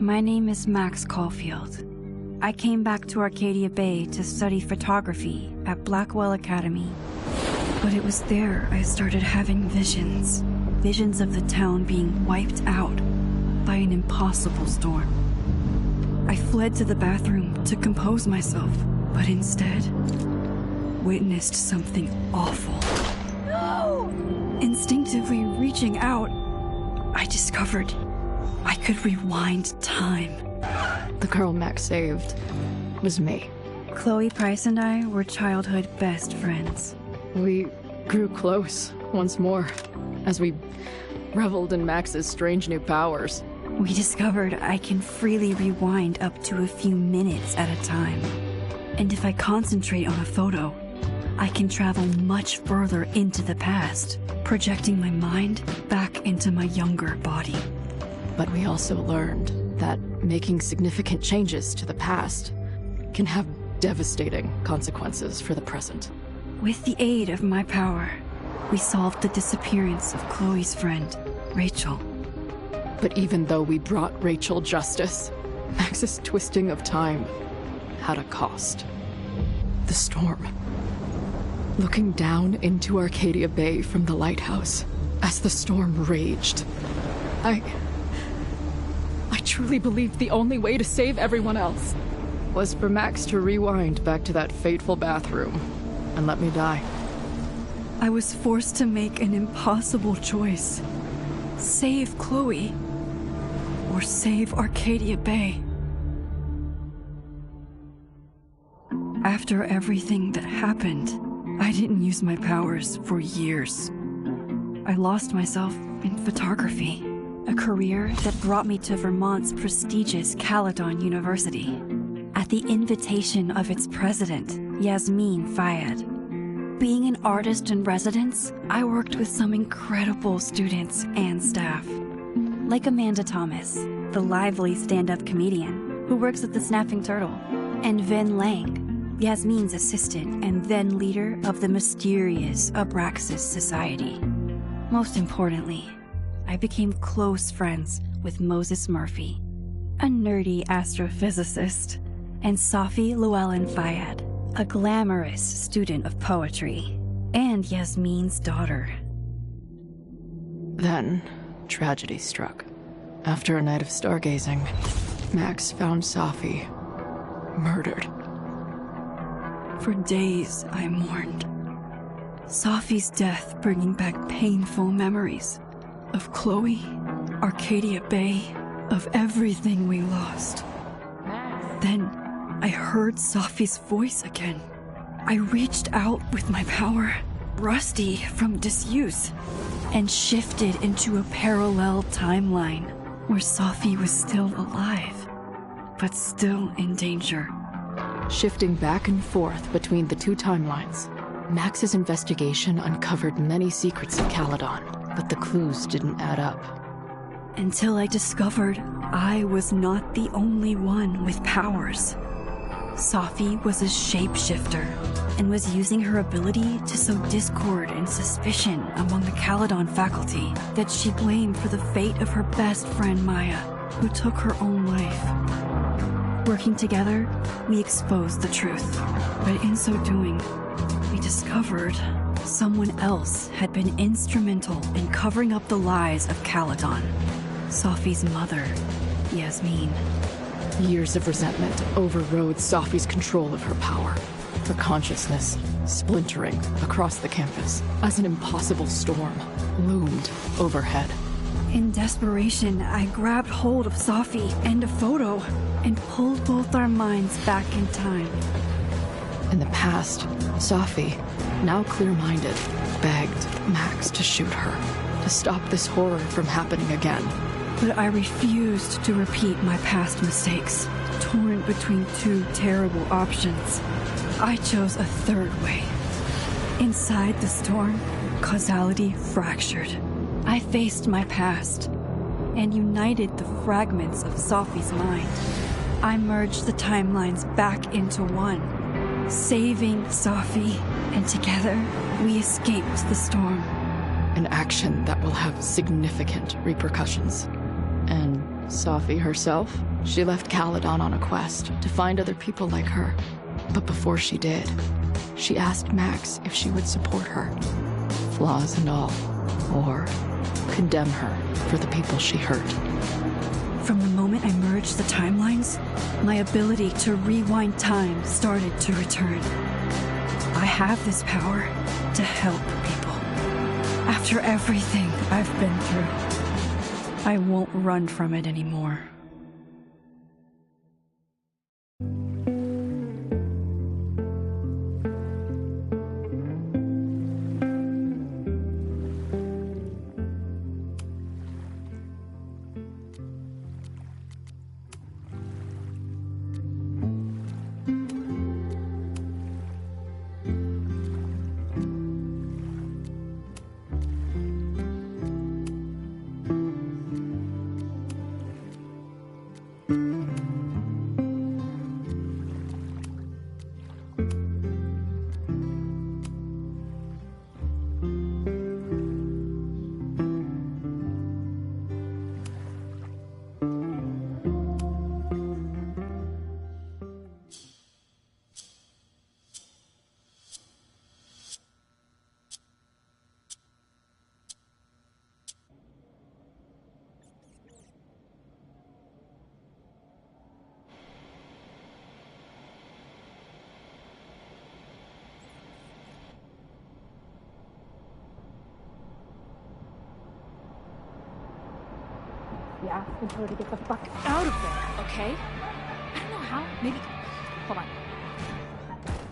My name is Max Caulfield. I came back to Arcadia Bay to study photography at Blackwell Academy. But it was there I started having visions. Visions of the town being wiped out by an impossible storm. I fled to the bathroom to compose myself, but instead witnessed something awful. No! Instinctively reaching out, I discovered I could rewind time. The girl Max saved was me. Chloe Price and I were childhood best friends. We grew close once more as we reveled in Max's strange new powers. We discovered I can freely rewind up to a few minutes at a time. And if I concentrate on a photo, I can travel much further into the past, projecting my mind back into my younger body. But we also learned that making significant changes to the past can have devastating consequences for the present. With the aid of my power, we solved the disappearance of Chloe's friend, Rachel. But even though we brought Rachel justice, Max's twisting of time had a cost. The storm. Looking down into Arcadia Bay from the lighthouse as the storm raged, I truly believed the only way to save everyone else was for Max to rewind back to that fateful bathroom and let me die. I was forced to make an impossible choice. Save Chloe, or save Arcadia Bay. After everything that happened, I didn't use my powers for years. I lost myself in photography, a career that brought me to Vermont's prestigious Caledon University, at the invitation of its president, Yasmin Fayed. Being an artist in residence, I worked with some incredible students and staff, like Amanda Thomas, the lively stand-up comedian who works at the Snapping Turtle, and Vin Lang, Yasmin's assistant and then leader of the mysterious Abraxas Society. Most importantly, I became close friends with Moses Murphy, a nerdy astrophysicist, and Safi Llewellyn Fayed, a glamorous student of poetry, and Yasmin's daughter. Then, tragedy struck. After a night of stargazing, Max found Safi murdered. For days, I mourned. Safi's death bringing back painful memories of Chloe, Arcadia Bay, of everything we lost. Then, I heard Safi's voice again. I reached out with my power, rusty from disuse, and shifted into a parallel timeline where Safi was still alive, but still in danger. Shifting back and forth between the two timelines, Max's investigation uncovered many secrets of Caledon, but the clues didn't add up. Until I discovered I was not the only one with powers. Safi was a shapeshifter and was using her ability to sow discord and suspicion among the Caledon faculty that she blamed for the fate of her best friend Maya, who took her own life. Working together, we exposed the truth, but in so doing, we discovered someone else had been instrumental in covering up the lies of Caledon. Safi's mother, Yasmin. Years of resentment overrode Safi's control of her power, her consciousness splintering across the campus as an impossible storm loomed overhead. In desperation, I grabbed hold of Safi and a photo and pulled both our minds back in time. In the past, Safi, now clear-minded, begged Max to shoot her, to stop this horror from happening again. But I refused to repeat my past mistakes, torn between two terrible options. I chose a third way. Inside the storm, causality fractured. I faced my past and united the fragments of Safi's mind. I merged the timelines back into one, saving Safi, and together we escaped the storm. An action that will have significant repercussions, and Safi herself, she left Caledon on a quest to find other people like her. But before she did, she asked Max if she would support her, flaws and all, or condemn her for the people she hurt. From the moment I merged the timelines, my ability to rewind time started to return. I have this power to help people. After everything I've been through, I won't run from it anymore. Asking her to get the fuck out of there, okay? I don't know how. Maybe... Hold on.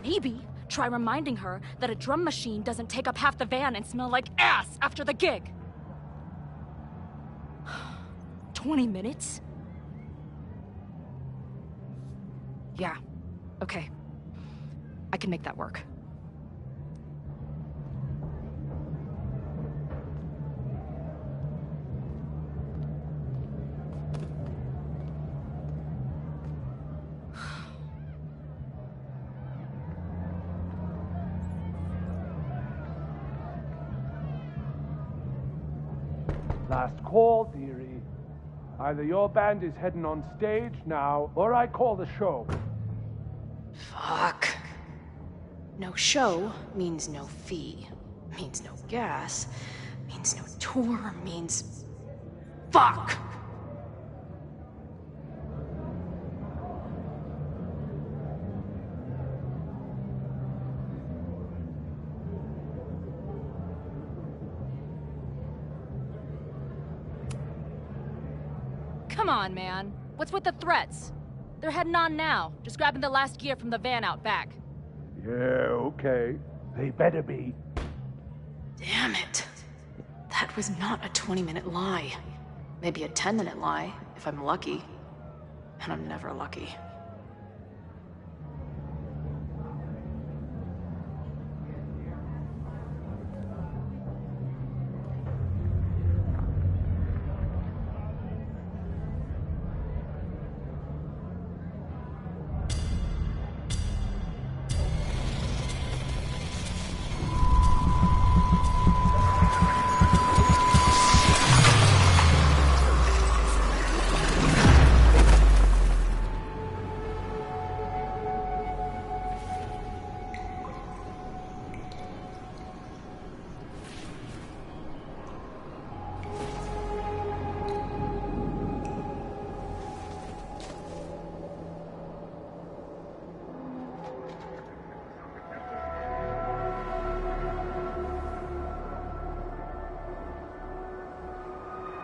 Maybe try reminding her that a drum machine doesn't take up half the van and smell like ass after the gig. 20 minutes? Yeah. Okay. I can make that work. Last call, dearie. Either your band is heading on stage now, or I call the show. Fuck. No show means no fee. Means no gas. Means no tour. Means... Fuck! Come on, man. What's with the threats? They're heading on now, just grabbing the last gear from the van out back. Yeah, okay. They better be. Damn it. That was not a 20-minute lie. Maybe a 10-minute lie, if I'm lucky. And I'm never lucky.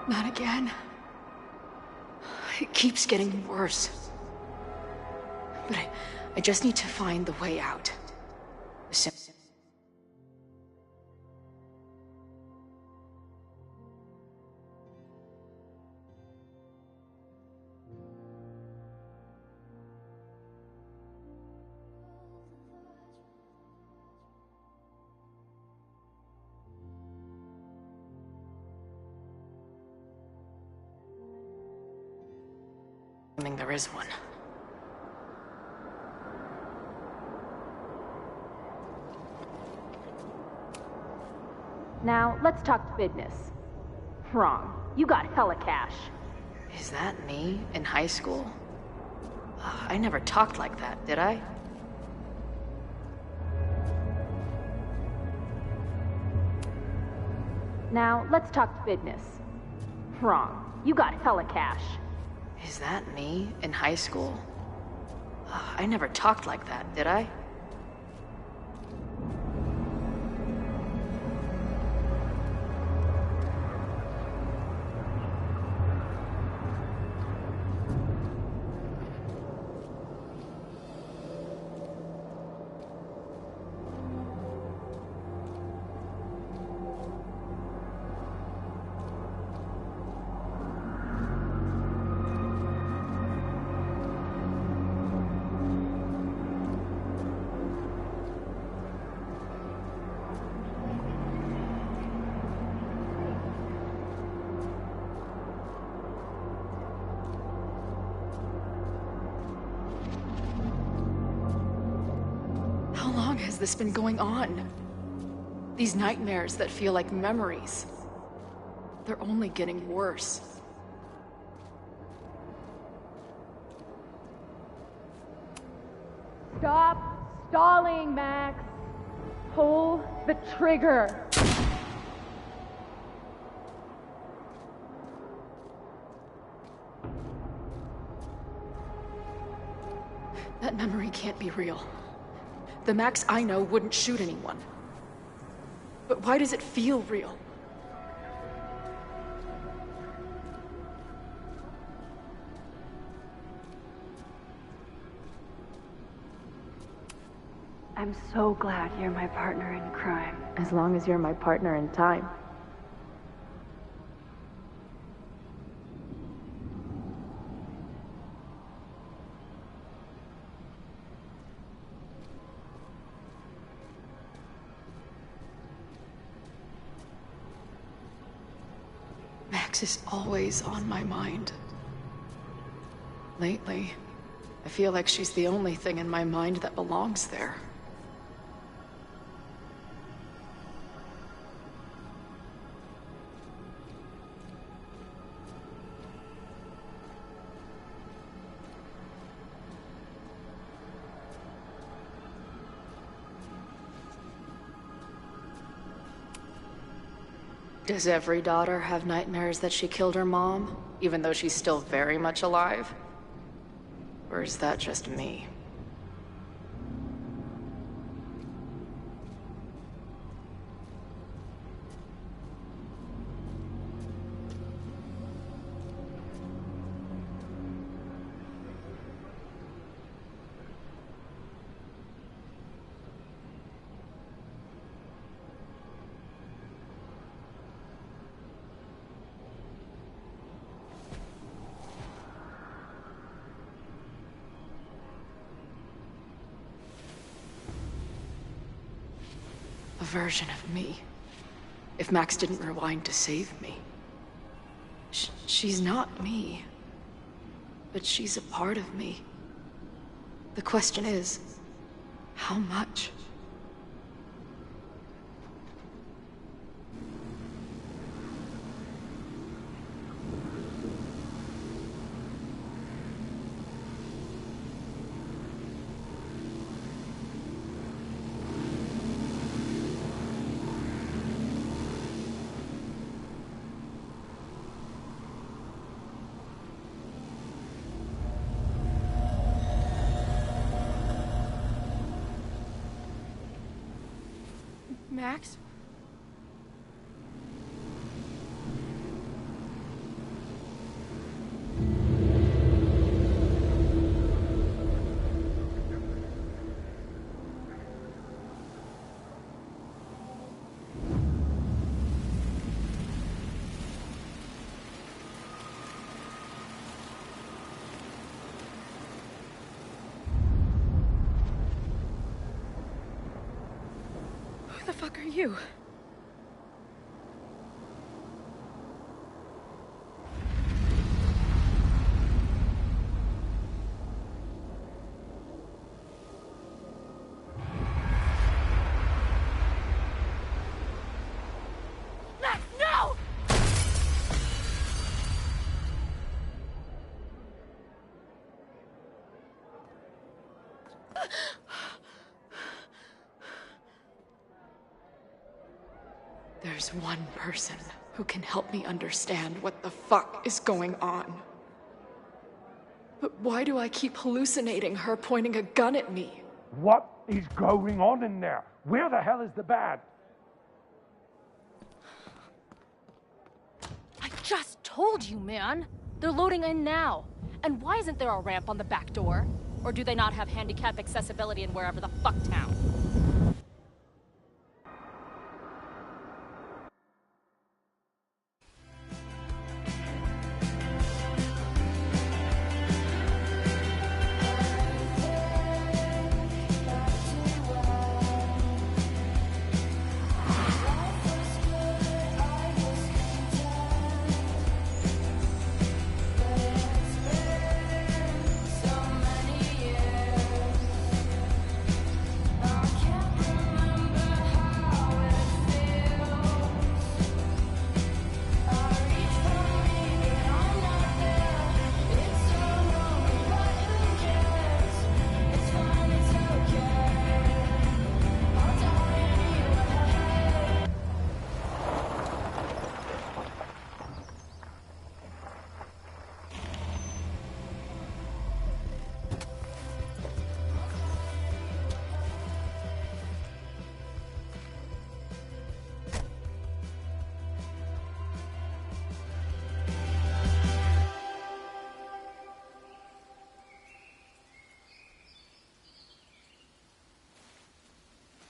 Not again. It keeps getting worse. But I just need to find the way out. There is one. Now, let's talk business. Wrong. You got hella cash. Is that me in high school? I never talked like that, did I? Now, let's talk business. Wrong. You got hella cash. Is that me in high school? I never talked like that, did I? How long has this been going on? These nightmares that feel like memories. They're only getting worse. Stop stalling, Max. Pull the trigger. That memory can't be real. The Max I know wouldn't shoot anyone. But why does it feel real? I'm so glad you're my partner in crime. As long as you're my partner in time. Max is always on my mind. Lately, I feel like she's the only thing in my mind that belongs there. Does every daughter have nightmares that she killed her mom, even though she's still very much alive? Or is that just me? A version of me. If Max didn't rewind to save me. She's not me. But she's a part of me. The question is, how much? Max? Who the fuck are you? Max, no! there's one person who can help me understand what the fuck is going on. But why do I keep hallucinating her pointing a gun at me? What is going on in there? Where the hell is the band? I just told you, man! They're loading in now. And why isn't there a ramp on the back door? Or do they not have handicap accessibility in wherever the fuck town?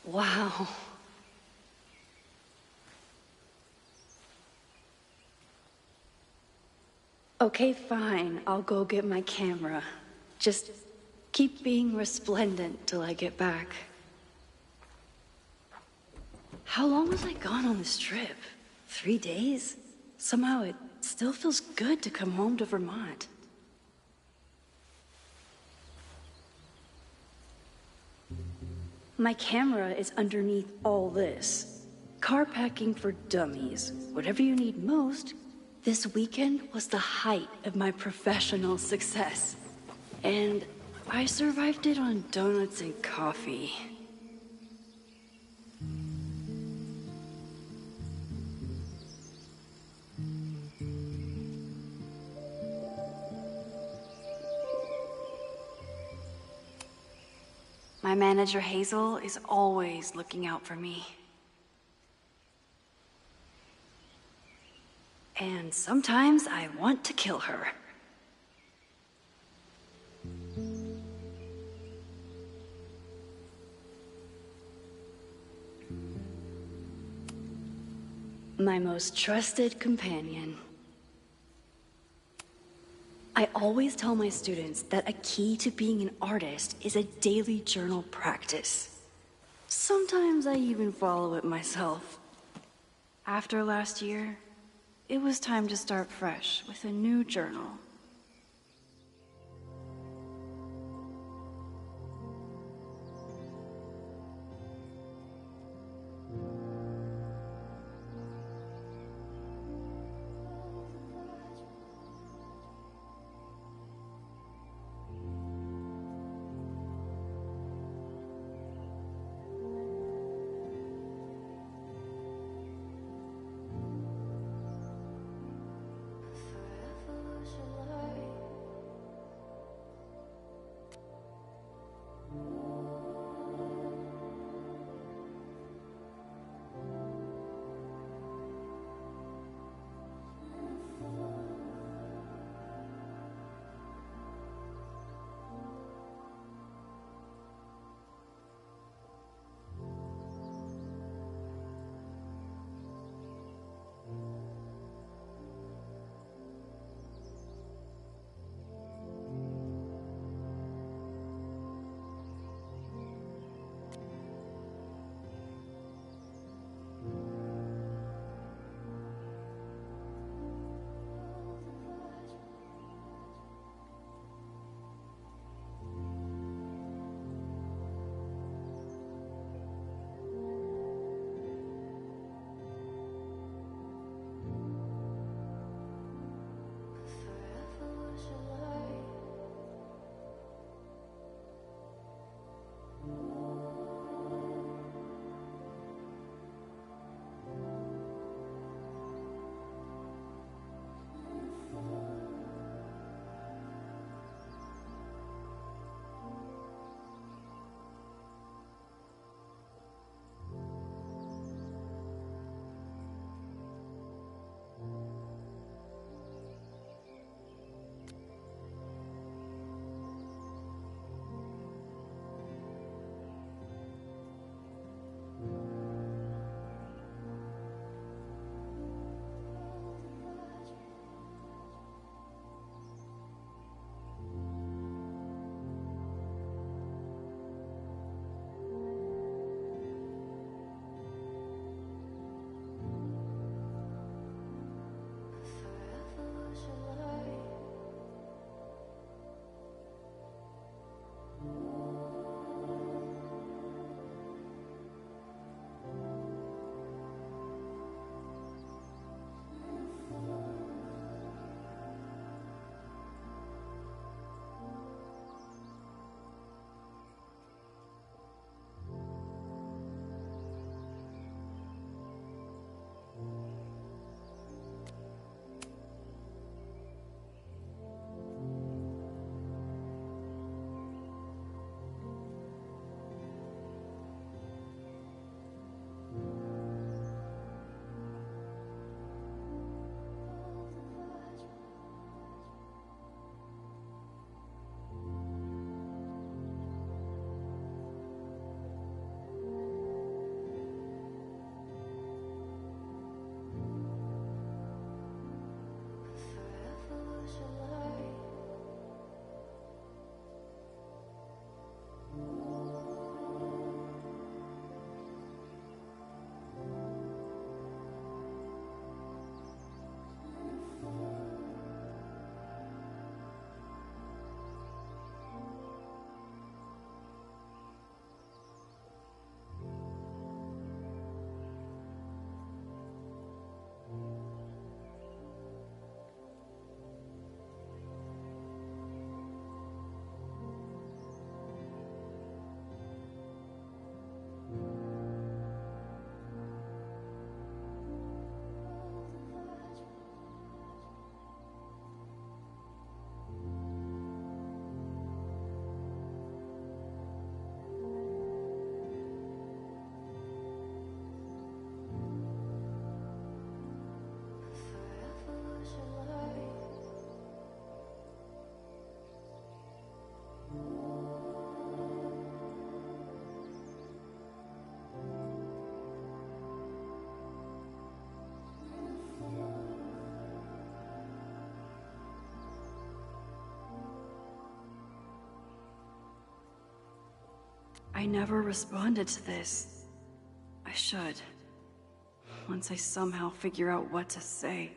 Wow. Okay, fine. I'll go get my camera. Just keep being resplendent till I get back. How long was I gone on this trip? 3 days? Somehow it still feels good to come home to Vermont. My camera is underneath all this. Car packing for dummies. Whatever you need most. This weekend was the height of my professional success. And I survived it on donuts and coffee. My manager Hazel is always looking out for me. And sometimes I want to kill her. My most trusted companion. I always tell my students that a key to being an artist is a daily journal practice. Sometimes I even follow it myself. After last year, it was time to start fresh with a new journal. Forever was your I never responded to this. I should. Once I somehow figure out what to say.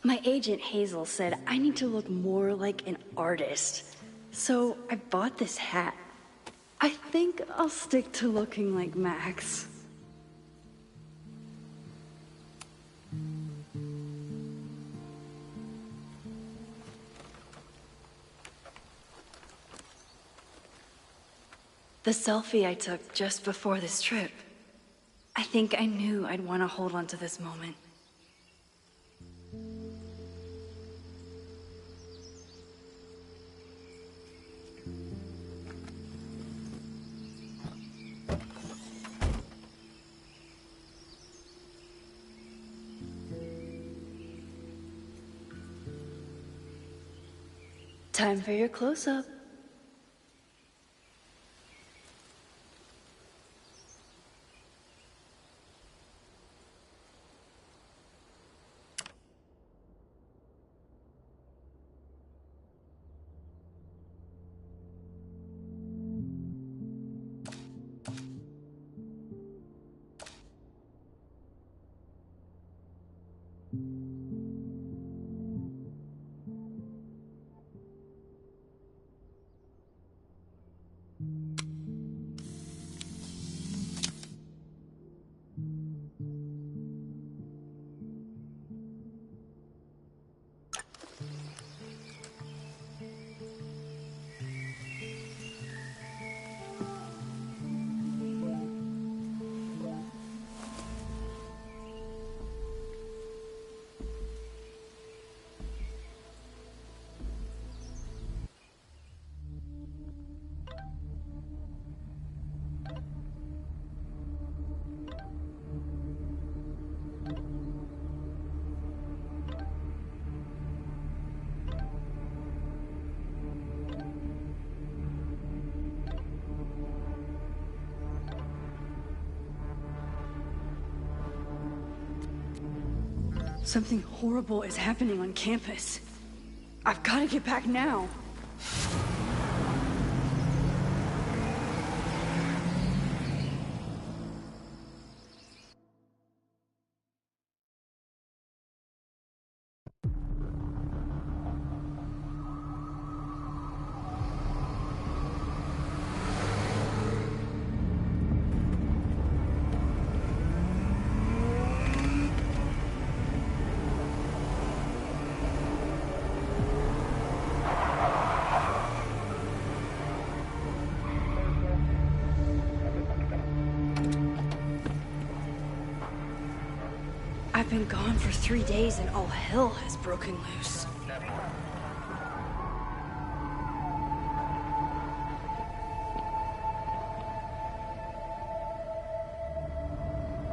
My agent Hazel said I need to look more like an artist. So I bought this hat. I think I'll stick to looking like Max. The selfie I took just before this trip. I think I knew I'd want to hold on to this moment. Time for your close-up. Something horrible is happening on campus. I've got to get back now. I've been gone for 3 days and all hell has broken loose.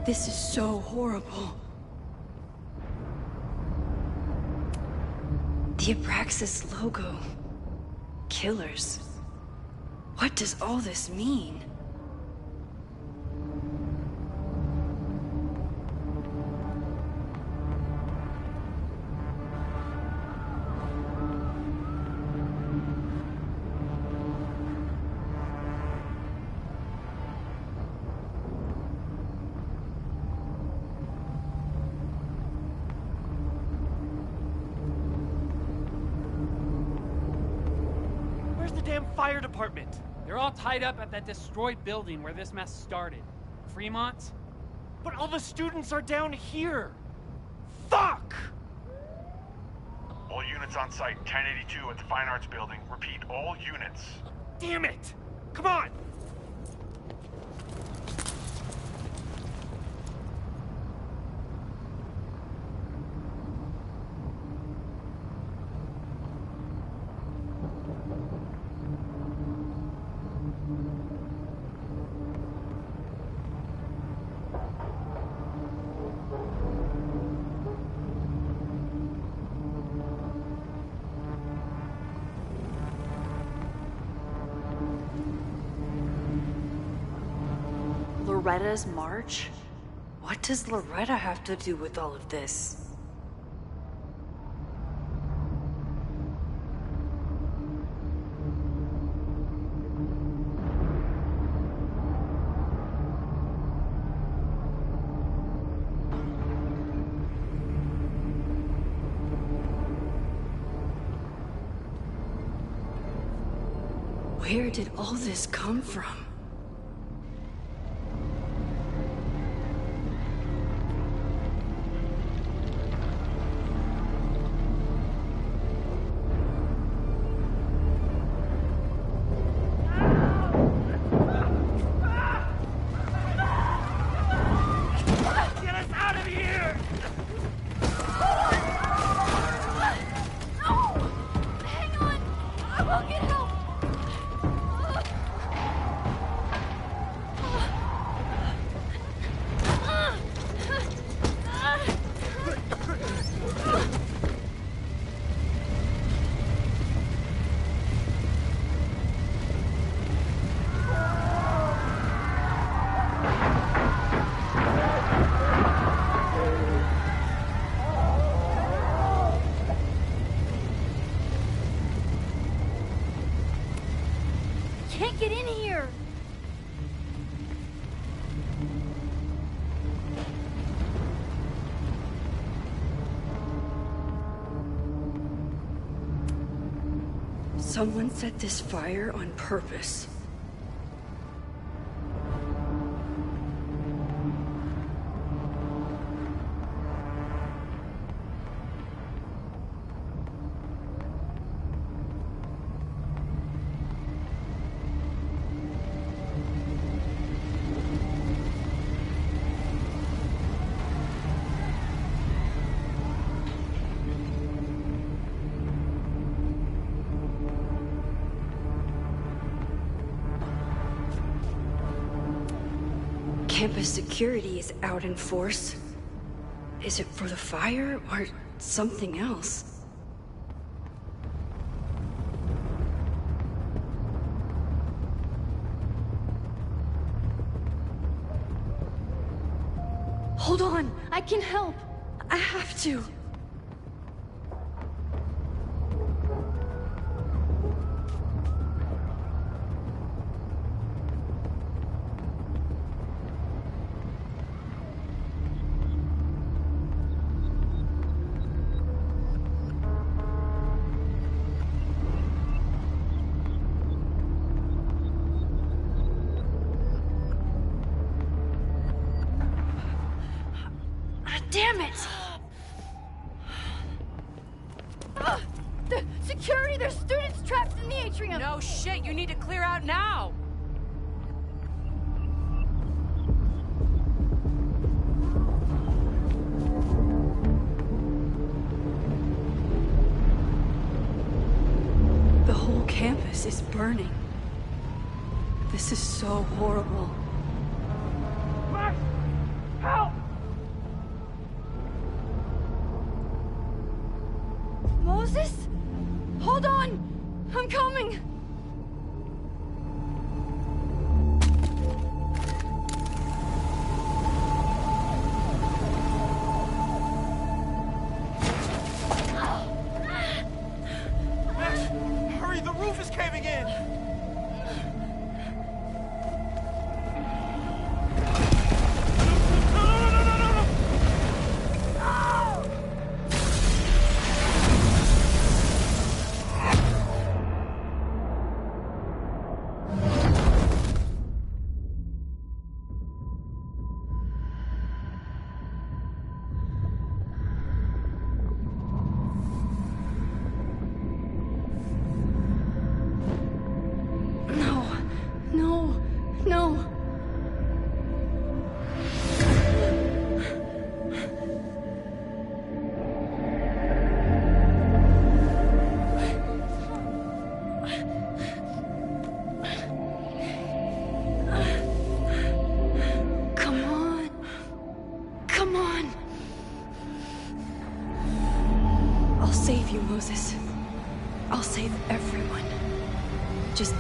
This is so horrible. The Abraxas logo. Killers. What does all this mean? Fire department. They're all tied up at that destroyed building where this mess started. Fremont? But all the students are down here. Fuck! All units on site, 1082 at the Fine Arts Building. Repeat, all units. Damn it! Come on! Loretta's march? What does Loretta have to do with all of this? Where did all this come from? can't get in here! Someone set this fire on purpose. Campus security is out in force. Is it for the fire or something else? Hold on, I can help. I have to. Damn it! The security! There's students trapped in the atrium! No shit, you need to clear out now! The whole campus is burning. This is so horrible. Max! Help! Moses? Hold on! I'm coming! Max, hurry, the roof is caving in! No. Come on. Come on. I'll save you, Moses. I'll save everyone. Just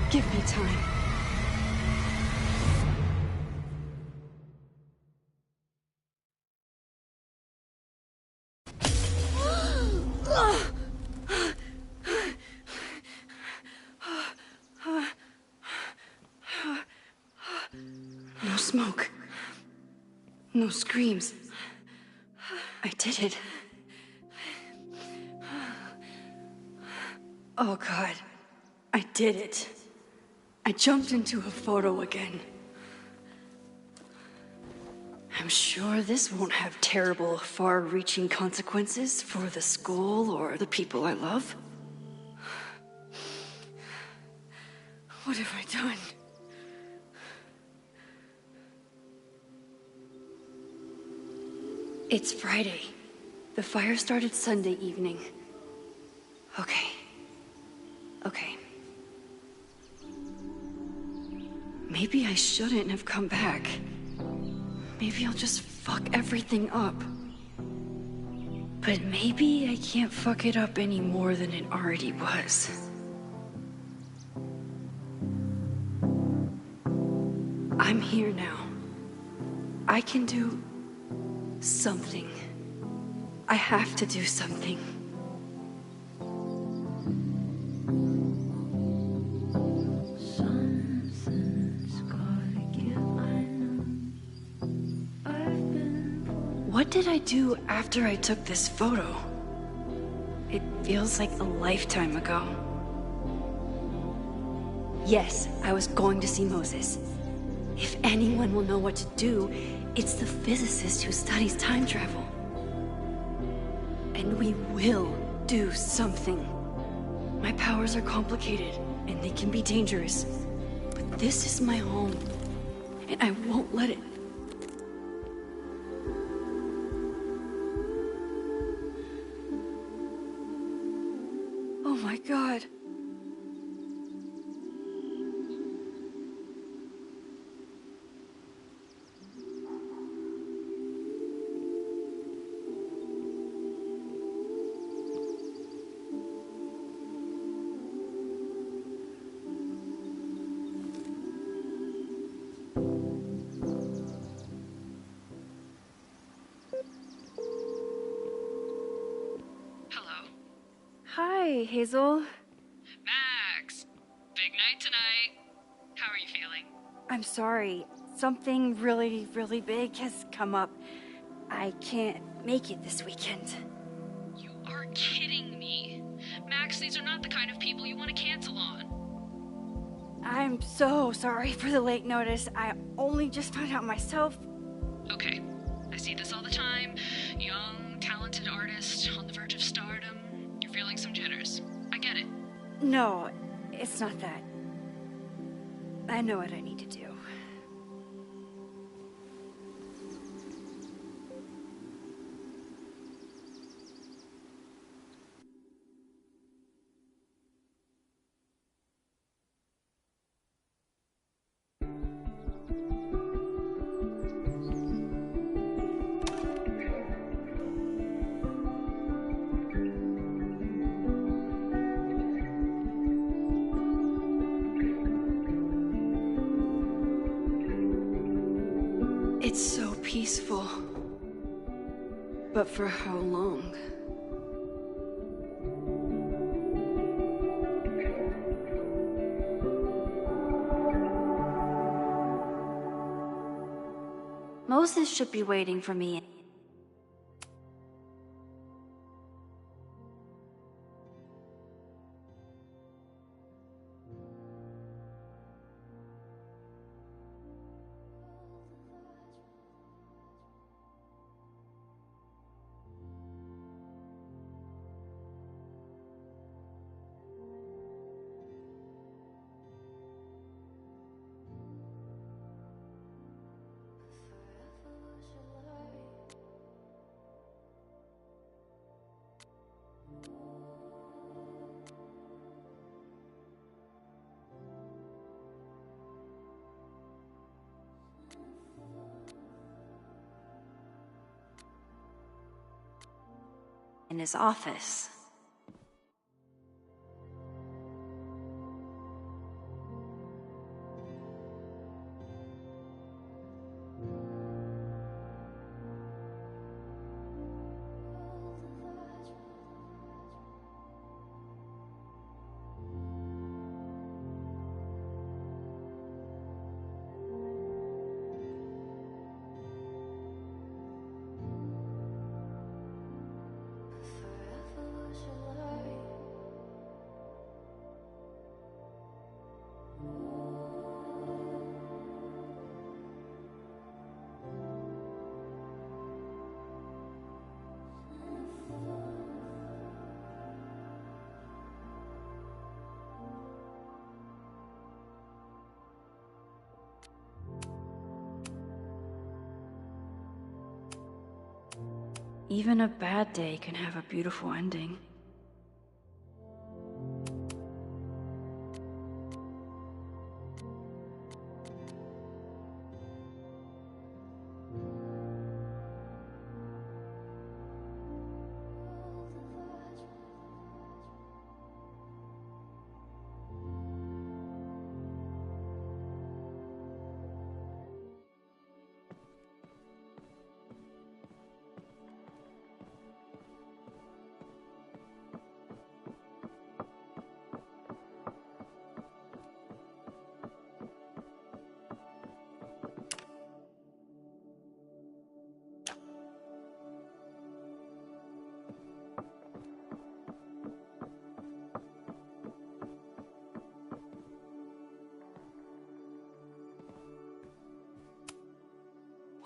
give me time. No smoke. No screams. I did it. Oh God. I did it. I jumped into a photo again. I'm sure this won't have terrible, far-reaching consequences for the school or the people I love. What have I done? It's Friday. The fire started Sunday evening. Okay. Maybe I shouldn't have come back. Maybe I'll just fuck everything up. But maybe I can't fuck it up any more than it already was. I'm here now. I can do something. I have to do something. did I do after I took this photo? It feels like a lifetime ago. Yes, I was going to see Moses. If anyone will know what to do, it's the physicist who studies time travel. And we will do something. My powers are complicated, and they can be dangerous. But this is my home, and I won't let it. Oh my God. Hi, Hazel. Max! Big night tonight. How are you feeling? I'm sorry. Something really, really big has come up. I can't make it this weekend. You are kidding me. Max, these are not the kind of people you want to cancel on. I'm so sorry for the late notice. I only just found out myself. Okay, I see this all the time. Young, talented artist on the verge of stardom. You're feeling some jitters. I get it. No, it's not that. I know what I need to do. It's so peaceful. But for how long? Moses should be waiting for me. In his office. Even a bad day can have a beautiful ending.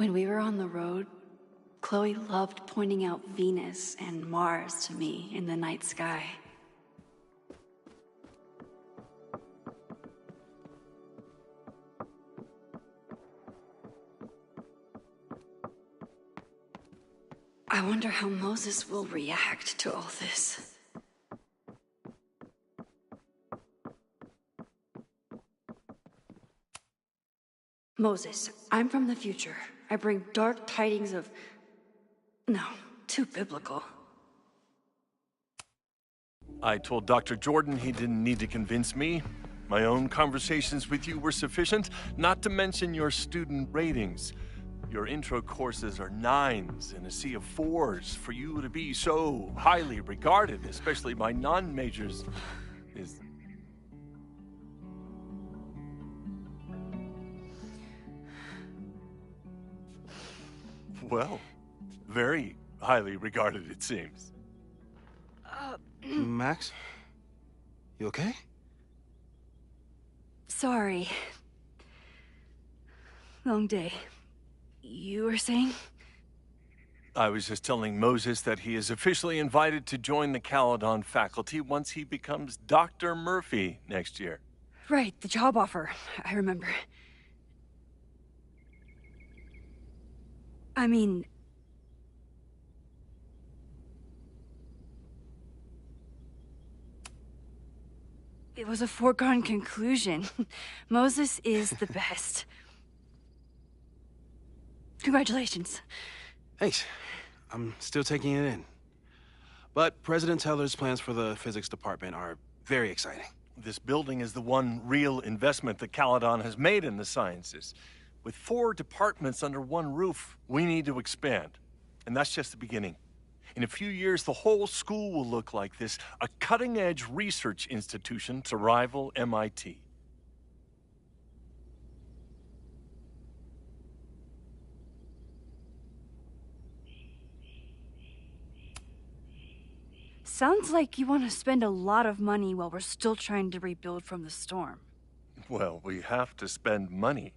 When we were on the road, Chloe loved pointing out Venus and Mars to me in the night sky. I wonder how Moses will react to all this. Moses, I'm from the future. I bring dark tidings of... No, too biblical. I told Dr. Jordan he didn't need to convince me. My own conversations with you were sufficient, not to mention your student ratings. Your intro courses are 9s in a sea of 4s. For you to be so highly regarded, especially by non-majors, is... Well, very highly regarded, it seems. Max? You okay? Sorry. Long day. You were saying? I was just telling Moses that he is officially invited to join the Caledon faculty once he becomes Dr. Murphy next year. Right, the job offer. I remember. I mean... It was a foregone conclusion. Moses is the best. Congratulations. Thanks. I'm still taking it in. But President Teller's plans for the physics department are very exciting. This building is the one real investment that Caledon has made in the sciences. With 4 departments under one roof, we need to expand. And that's just the beginning. In a few years, the whole school will look like this, a cutting-edge research institution to rival MIT. Sounds like you want to spend a lot of money while we're still trying to rebuild from the storm. Well, we have to spend money.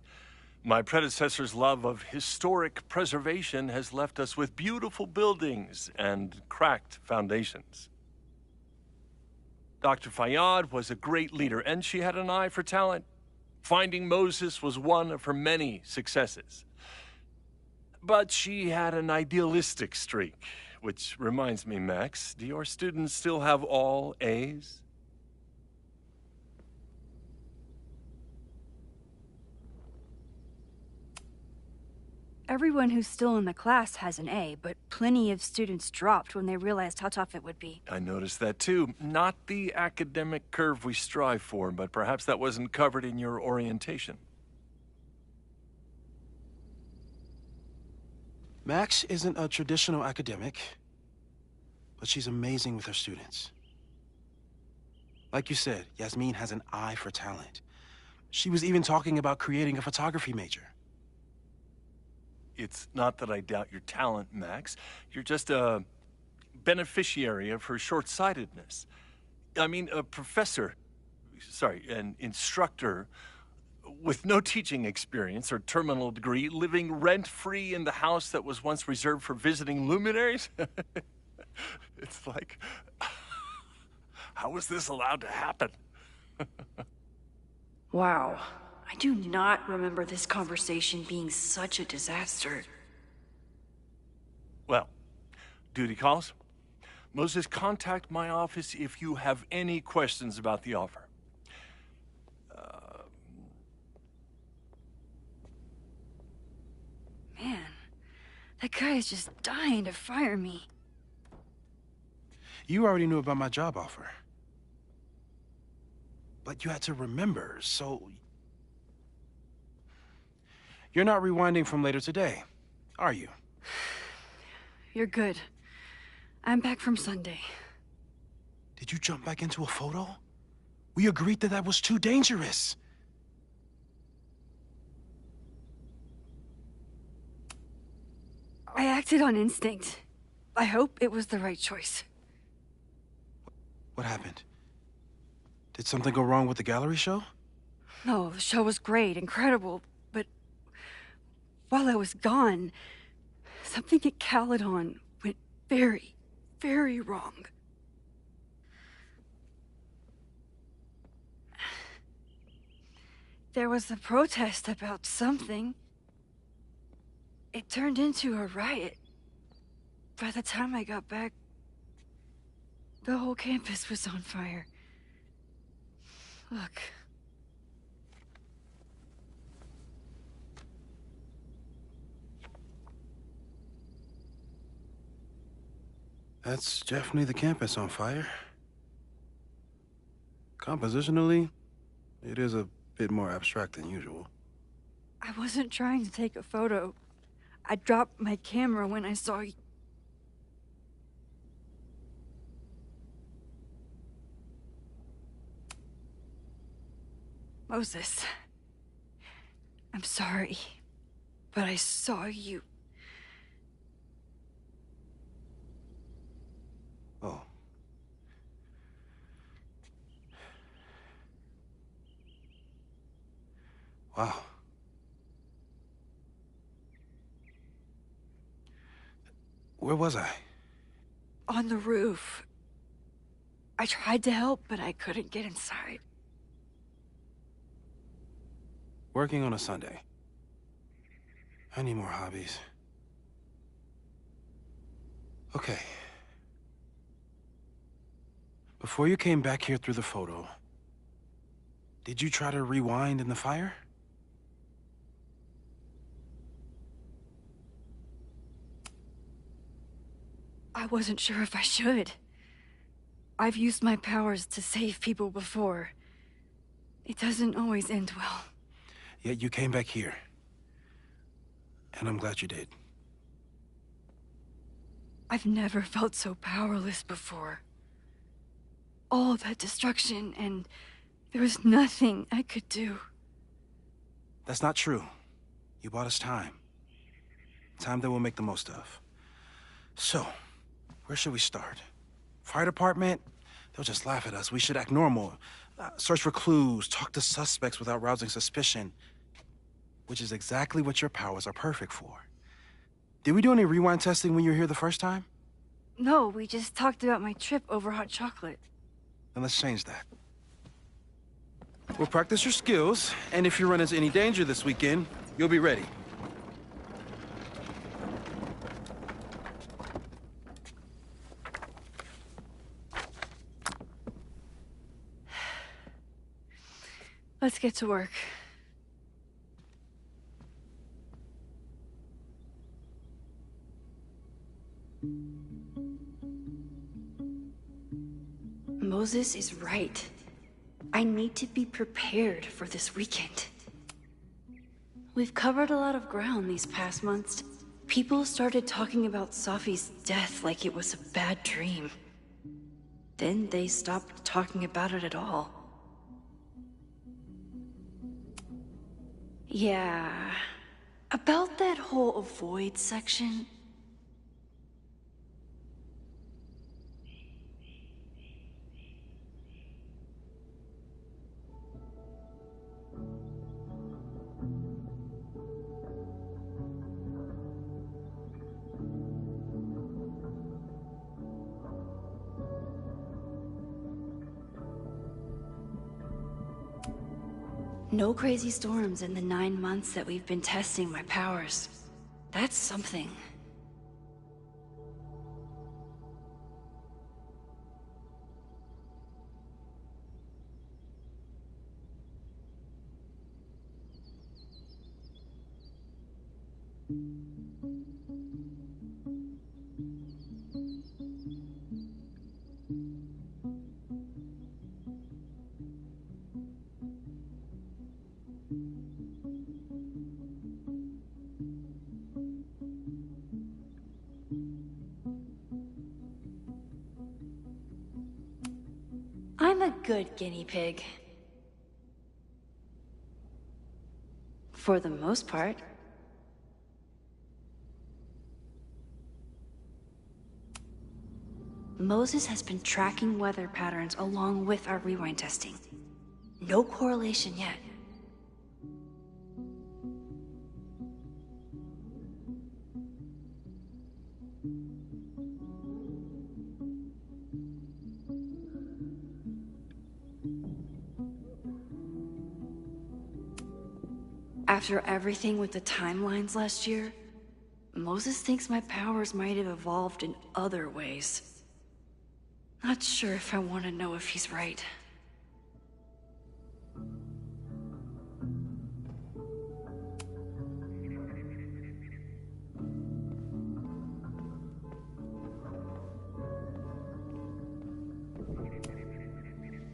My predecessor's love of historic preservation has left us with beautiful buildings and cracked foundations. Dr. Fayyad was a great leader, and she had an eye for talent. Finding Moses was one of her many successes. But she had an idealistic streak, which reminds me, Max, do your students still have all A's? Everyone who's still in the class has an A, but plenty of students dropped when they realized how tough it would be. I noticed that too. Not the academic curve we strive for, but perhaps that wasn't covered in your orientation. Max isn't a traditional academic, but she's amazing with her students. Like you said, Yasmin has an eye for talent. She was even talking about creating a photography major. It's not that I doubt your talent, Max. You're just a beneficiary of her short-sightedness. I mean, an instructor with no teaching experience or terminal degree, living rent-free in the house that was once reserved for visiting luminaries? It's like, how was this allowed to happen? Wow. I do not remember this conversation being such a disaster. Well, duty calls. Moses, contact my office if you have any questions about the offer. Man, that guy is just dying to fire me. You already knew about my job offer. But you had to remember, so... You're not rewinding from later today, are you? You're good. I'm back from Sunday. Did you jump back into a photo? We agreed that that was too dangerous. I acted on instinct. I hope it was the right choice. What happened? Did something go wrong with the gallery show? No, the show was great, incredible, but while I was gone, something at Caledon went very, very wrong. There was a protest about something. It turned into a riot. By the time I got back, the whole campus was on fire. Look. That's definitely the campus on fire. Compositionally, it is a bit more abstract than usual. I wasn't trying to take a photo. I dropped my camera when I saw you. Moses, I'm sorry, but I saw you. Oh. Wow. Where was I? On the roof. I tried to help, but I couldn't get inside. Working on a Sunday. I need more hobbies. Okay. Before you came back here through the photo, did you try to rewind in the fire? I wasn't sure if I should. I've used my powers to save people before. It doesn't always end well. Yet you came back here. And I'm glad you did. I've never felt so powerless before. All that destruction, and there was nothing I could do. That's not true. You bought us time. Time that we'll make the most of. So, where should we start? Fire department? They'll just laugh at us. We should act normal. Search for clues, talk to suspects without rousing suspicion. Which is exactly what your powers are perfect for. Did we do any rewind testing when you were here the first time? No, we just talked about my trip over hot chocolate. Then let's change that. We'll practice your skills, and if you run into any danger this weekend, you'll be ready. Let's get to work. Moses is right. I need to be prepared for this weekend. We've covered a lot of ground these past months. People started talking about Safi's death like it was a bad dream. Then they stopped talking about it at all. Yeah, about that whole avoid section. No crazy storms in the 9 months that we've been testing my powers. That's something. I'm a good guinea pig. For the most part. Moses has been tracking weather patterns along with our rewind testing. No correlation yet. After everything with the timelines last year, Moses thinks my powers might have evolved in other ways. Not sure if I want to know if he's right.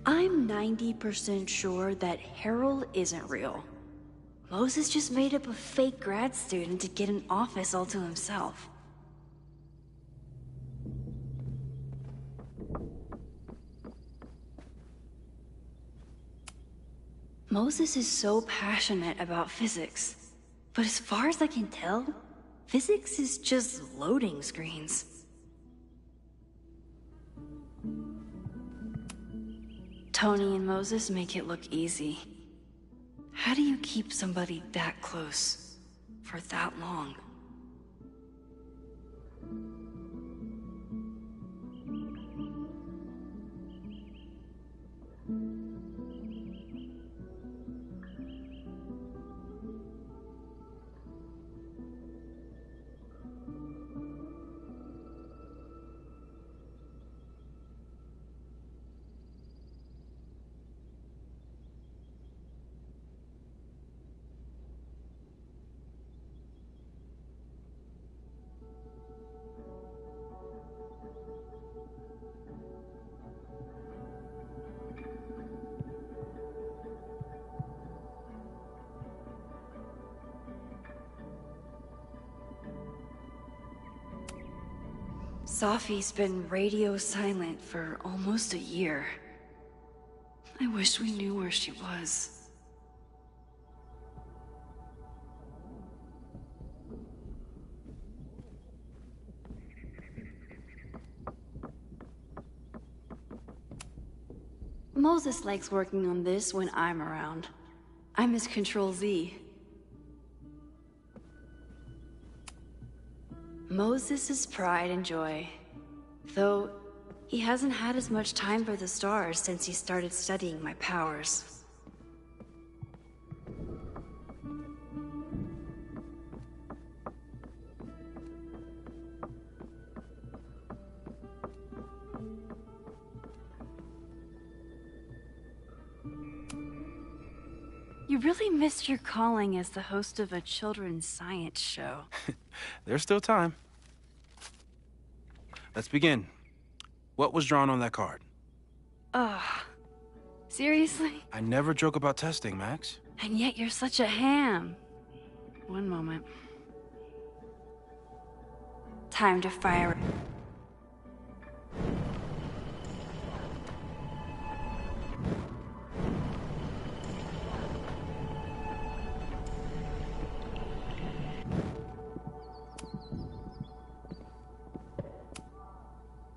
I'm 90% sure that Harold isn't real. Moses just made up a fake grad student to get an office all to himself. Moses is so passionate about physics, but as far as I can tell, physics is just loading screens. Tony and Moses make it look easy. How do you keep somebody that close for that long? Safi's been radio silent for almost a year. I wish we knew where she was. Moses likes working on this when I'm around. I'm his Control-Z. Moses' pride and joy. Though, he hasn't had as much time for the stars since he started studying my powers. You really missed your calling as the host of a children's science show. There's still time. Let's begin. What was drawn on that card? Seriously? I never joke about testing, Max. And yet you're such a ham. One moment. Time to fire.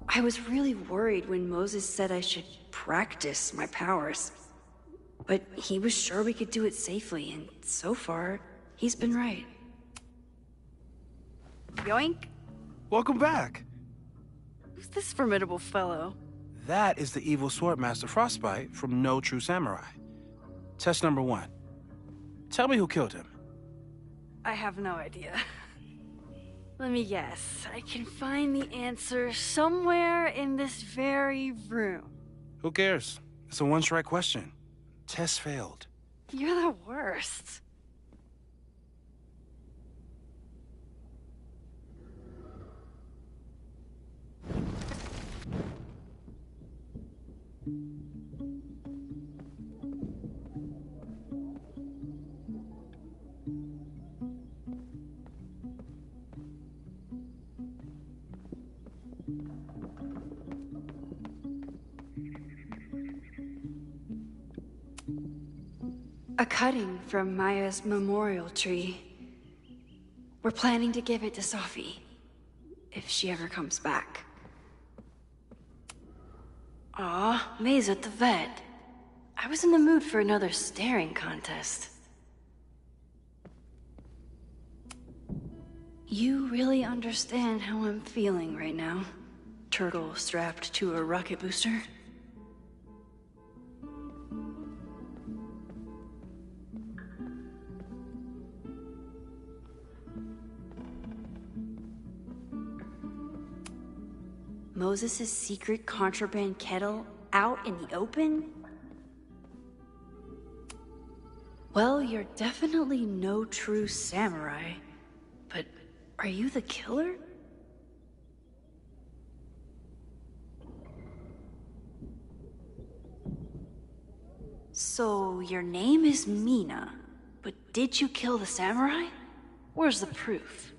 I was really worried when Moses said I should practice my powers. But he was sure we could do it safely, and so far, he's been right. Yoink! Welcome back! Who's this formidable fellow? That is the evil Swordmaster Frostbite from No True Samurai. Test number 1. Tell me who killed him. I have no idea. Let me guess. I can find the answer somewhere in this very room. Who cares? It's a one-strike question. Test failed. You're the worst. A cutting from Maya's memorial tree. We're planning to give it to Safi, if she ever comes back. Aw, May's at the vet. I was in the mood for another staring contest. You really understand how I'm feeling right now, turtle strapped to a rocket booster? Moses' secret contraband kettle out in the open? Well, you're definitely no true samurai. But are you the killer? So, your name is Mina, but did you kill the samurai? Where's the proof?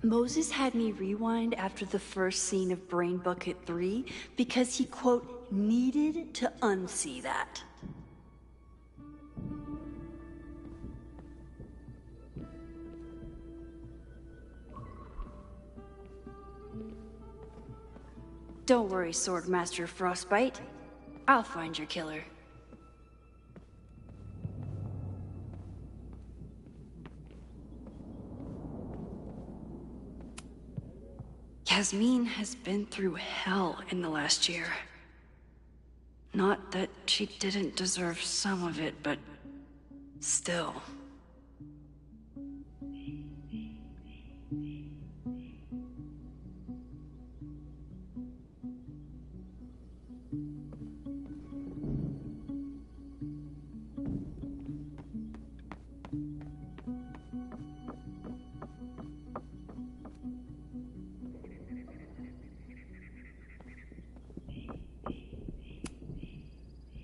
Moses had me rewind after the first scene of Brain Bucket 3 because he, quote, needed to unsee that. Don't worry, Swordmaster Frostbite. I'll find your killer. Yasmin has been through hell in the last year. Not that she didn't deserve some of it, but still.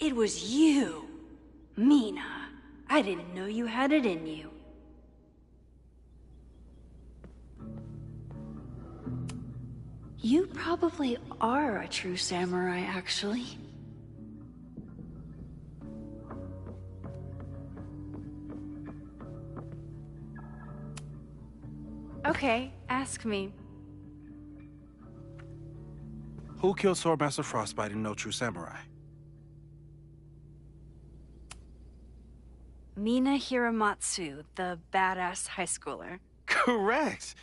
It was you, Mina. I didn't know you had it in you. You probably are a true samurai, actually. Okay, ask me. Who killed Swordmaster Frostbite in No True Samurai? Mina Hiramatsu, the badass high schooler. Correct!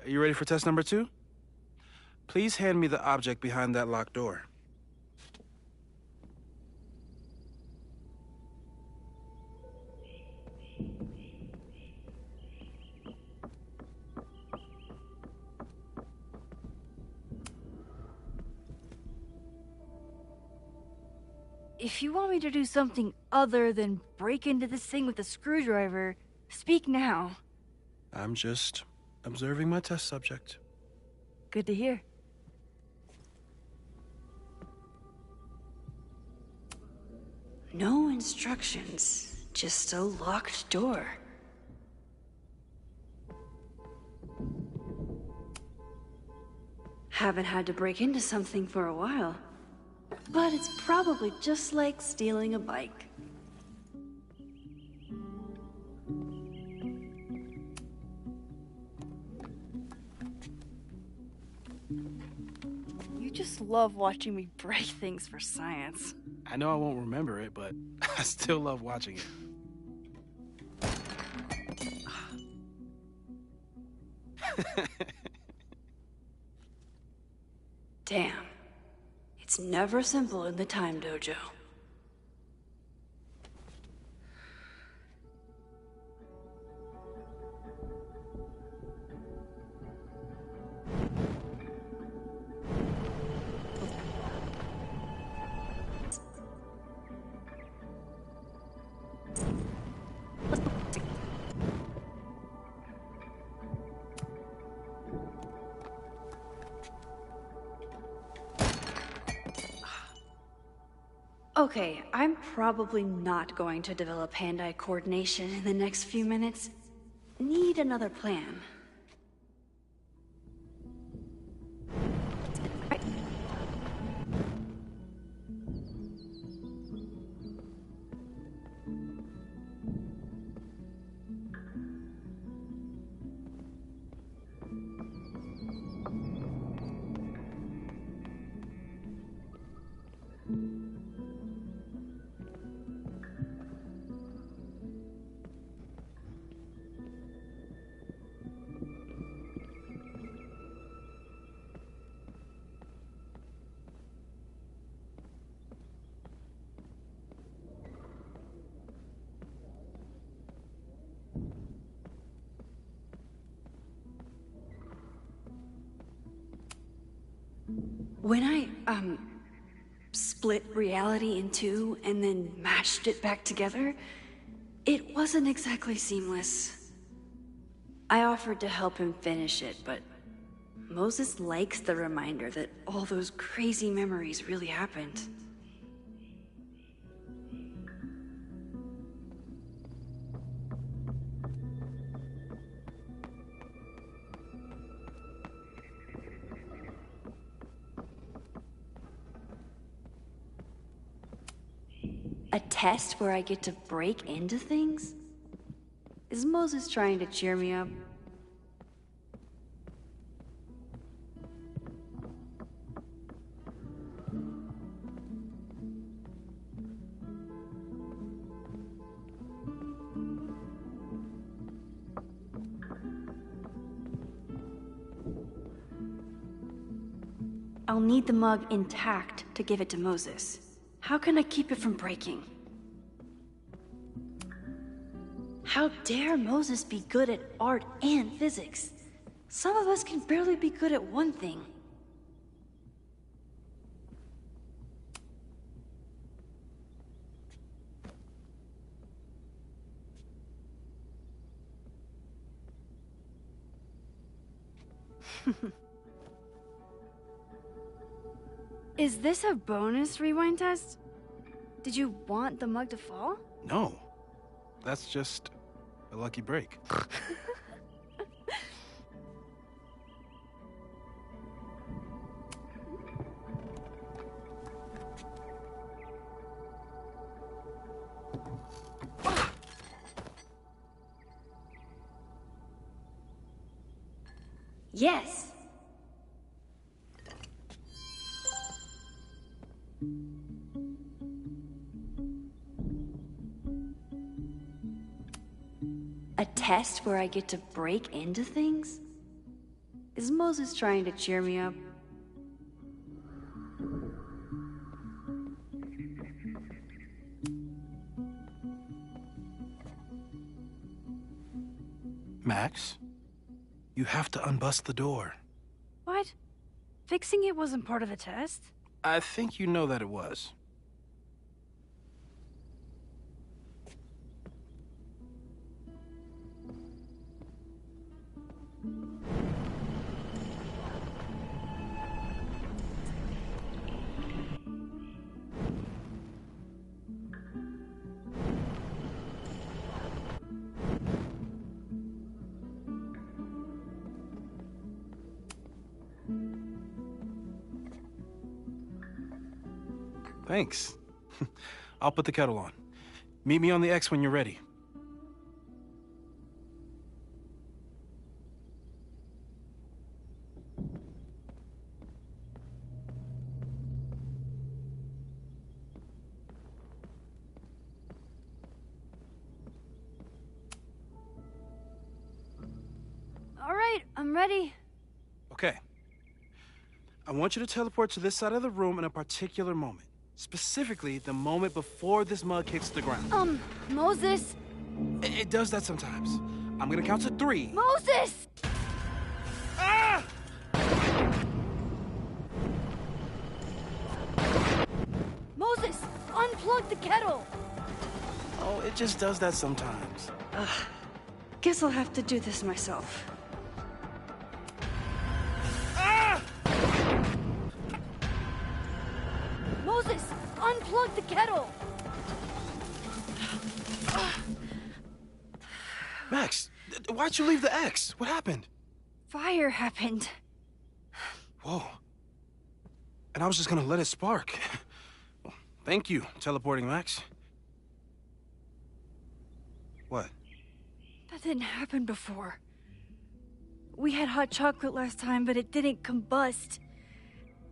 Are you ready for test number 2? Please hand me the object behind that locked door. If you want me to do something other than break into this thing with a screwdriver, speak now. I'm just observing my test subject. Good to hear. No instructions, just a locked door. Haven't had to break into something for a while. But it's probably just like stealing a bike. You just love watching me break things for science. I know I won't remember it, but I still love watching it. Damn. It's never simple in the Time Dojo. Okay, I'm probably not going to develop hand-eye coordination in the next few minutes. Need another plan. When I, split reality in two and then mashed it back together, it wasn't exactly seamless. I offered to help him finish it, but Moses likes the reminder that all those crazy memories really happened. A test where I get to break into things? Is Moses trying to cheer me up? I'll need the mug intact to give it to Moses. How can I keep it from breaking? How dare Moses be good at art and physics? Some of us can barely be good at one thing. Is this a bonus rewind test? Did you want the mug to fall? No. That's just a lucky break. Yes. A test where I get to break into things? Is Moses trying to cheer me up? Max, you have to unbust the door. What? Fixing it wasn't part of the test? I think you know that it was. Thanks. I'll put the kettle on. Meet me on the X when you're ready. All right, I'm ready. Okay. I want you to teleport to this side of the room in a particular moment. Specifically, the moment before this mug hits the ground. Moses! It does that sometimes. I'm gonna count to 3. Moses! Ah! Moses! Unplug the kettle! Oh, it just does that sometimes. Guess I'll have to do this myself. Ah! Moses! Unplug the kettle! Max, why'd you leave the X? What happened? Fire happened. Whoa. And I was just gonna let it spark. Well, thank you, teleporting Max. What? That didn't happen before. We had hot chocolate last time, but it didn't combust.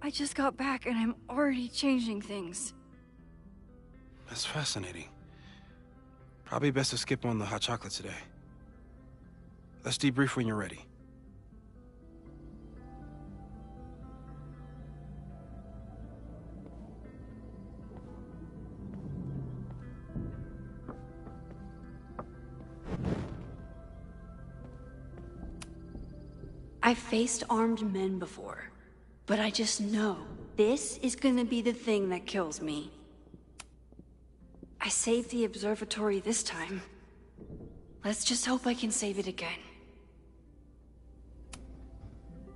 I just got back and I'm already changing things. That's fascinating. Probably best to skip on the hot chocolate today. Let's debrief when you're ready. I've faced armed men before. But I just know this is gonna be the thing that kills me. I saved the observatory this time. Let's just hope I can save it again.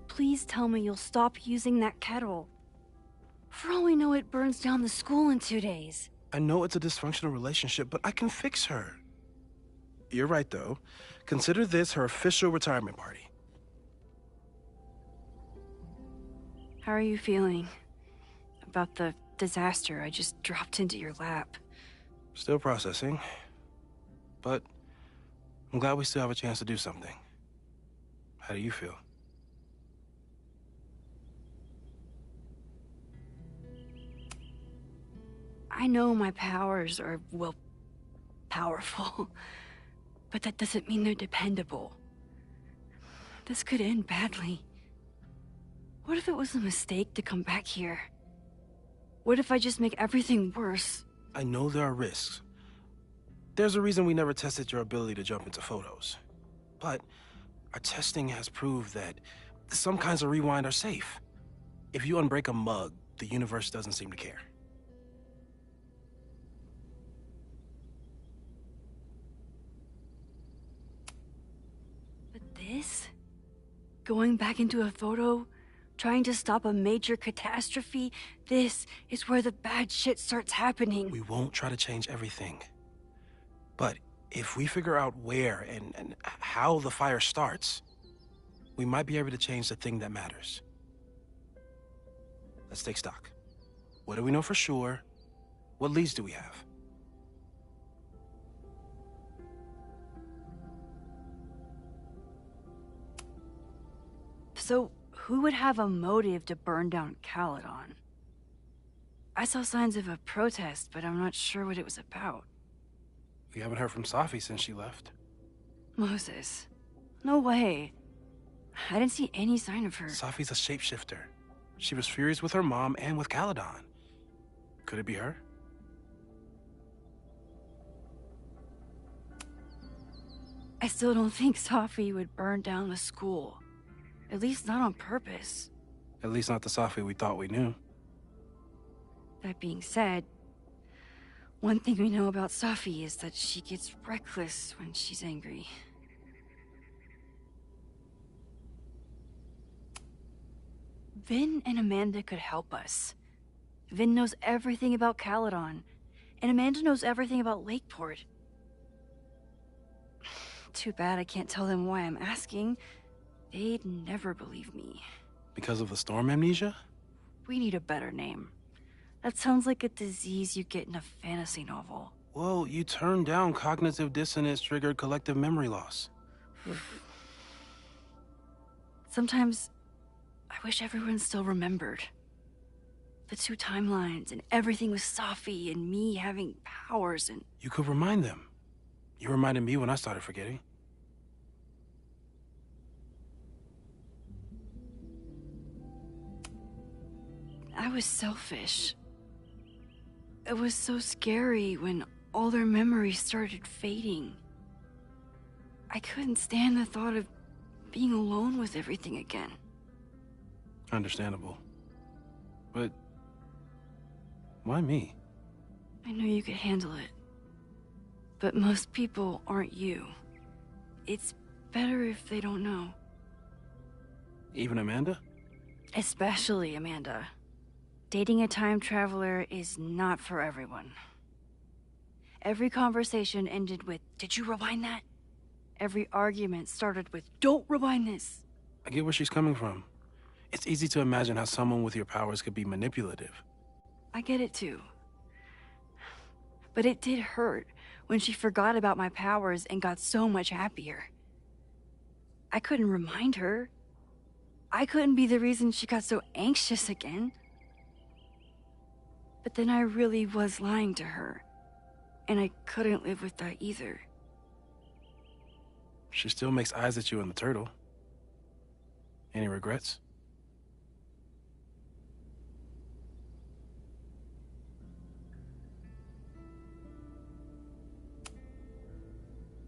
Please tell me you'll stop using that kettle. For all we know, it burns down the school in 2 days. I know it's a dysfunctional relationship, but I can fix her. You're right, though. Consider this her official retirement party. How are you feeling about the disaster I just dropped into your lap? Still processing, but I'm glad we still have a chance to do something. How do you feel? I know my powers are, well, powerful, but that doesn't mean they're dependable. This could end badly. What if it was a mistake to come back here? What if I just make everything worse? I know there are risks. There's a reason we never tested your ability to jump into photos. But our testing has proved that some kinds of rewind are safe. If you unbreak a mug, the universe doesn't seem to care. But this? Going back into a photo? Trying to stop a major catastrophe? This is where the bad shit starts happening. We won't try to change everything. But if we figure out where and how the fire starts, we might be able to change the thing that matters. Let's take stock. What do we know for sure? What leads do we have? So, who would have a motive to burn down Caledon? I saw signs of a protest, but I'm not sure what it was about. We haven't heard from Safi since she left. Moses. No way. I didn't see any sign of her. Safi's a shapeshifter. She was furious with her mom and with Caledon. Could it be her? I still don't think Safi would burn down the school. At least not on purpose. At least not the Safi we thought we knew. That being said, one thing we know about Safi is that she gets reckless when she's angry. Vin and Amanda could help us. Vin knows everything about Caledon, and Amanda knows everything about Lakeport. Too bad I can't tell them why I'm asking. They'd never believe me. Because of the storm amnesia? We need a better name. That sounds like a disease you get in a fantasy novel. Well, you turned down cognitive dissonance triggered collective memory loss. Sometimes, I wish everyone still remembered. The 2 timelines and everything with Safi and me having powers and... You could remind them. You reminded me when I started forgetting. I was selfish. It was so scary when all their memories started fading. I couldn't stand the thought of being alone with everything again. Understandable. But why me? I knew you could handle it. But most people aren't you. It's better if they don't know. Even Amanda? Especially Amanda. Dating a time traveler is not for everyone. Every conversation ended with, "Did you rewind that?" Every argument started with, "Don't rewind this." I get where she's coming from. It's easy to imagine how someone with your powers could be manipulative. I get it too. But it did hurt when she forgot about my powers and got so much happier. I couldn't remind her. I couldn't be the reason she got so anxious again. But then I really was lying to her, and I couldn't live with that either. She still makes eyes at you and the turtle. Any regrets?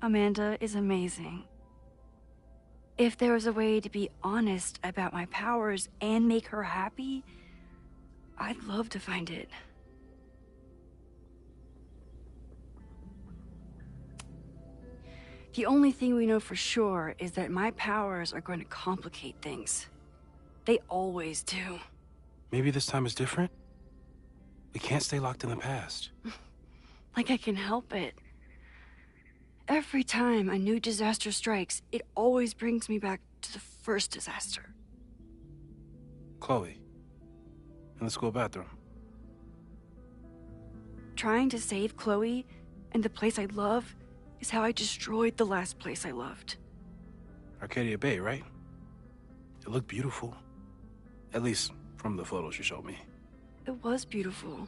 Amanda is amazing. If there was a way to be honest about my powers and make her happy, I'd love to find it. The only thing we know for sure is that my powers are going to complicate things. They always do. Maybe this time is different? We can't stay locked in the past. Like I can help it. Every time a new disaster strikes, it always brings me back to the first disaster. Chloe, in the school bathroom. Trying to save Chloe and the place I love is how I destroyed the last place I loved. Arcadia Bay, right? It looked beautiful. At least from the photos you showed me. It was beautiful.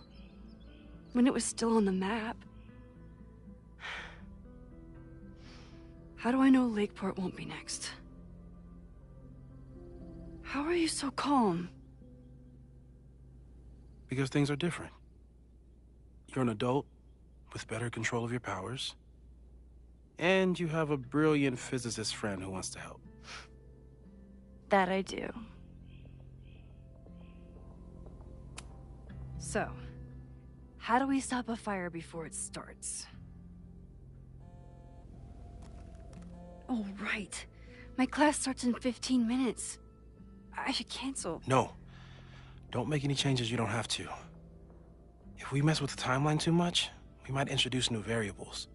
When it was still on the map. How do I know Lakeport won't be next? How are you so calm? Because things are different. You're an adult with better control of your powers. And you have a brilliant physicist friend who wants to help. That I do. So, how do we stop a fire before it starts? Oh, right. My class starts in 15 minutes. I should cancel. No. Don't make any changes you don't have to. If we mess with the timeline too much, we might introduce new variables.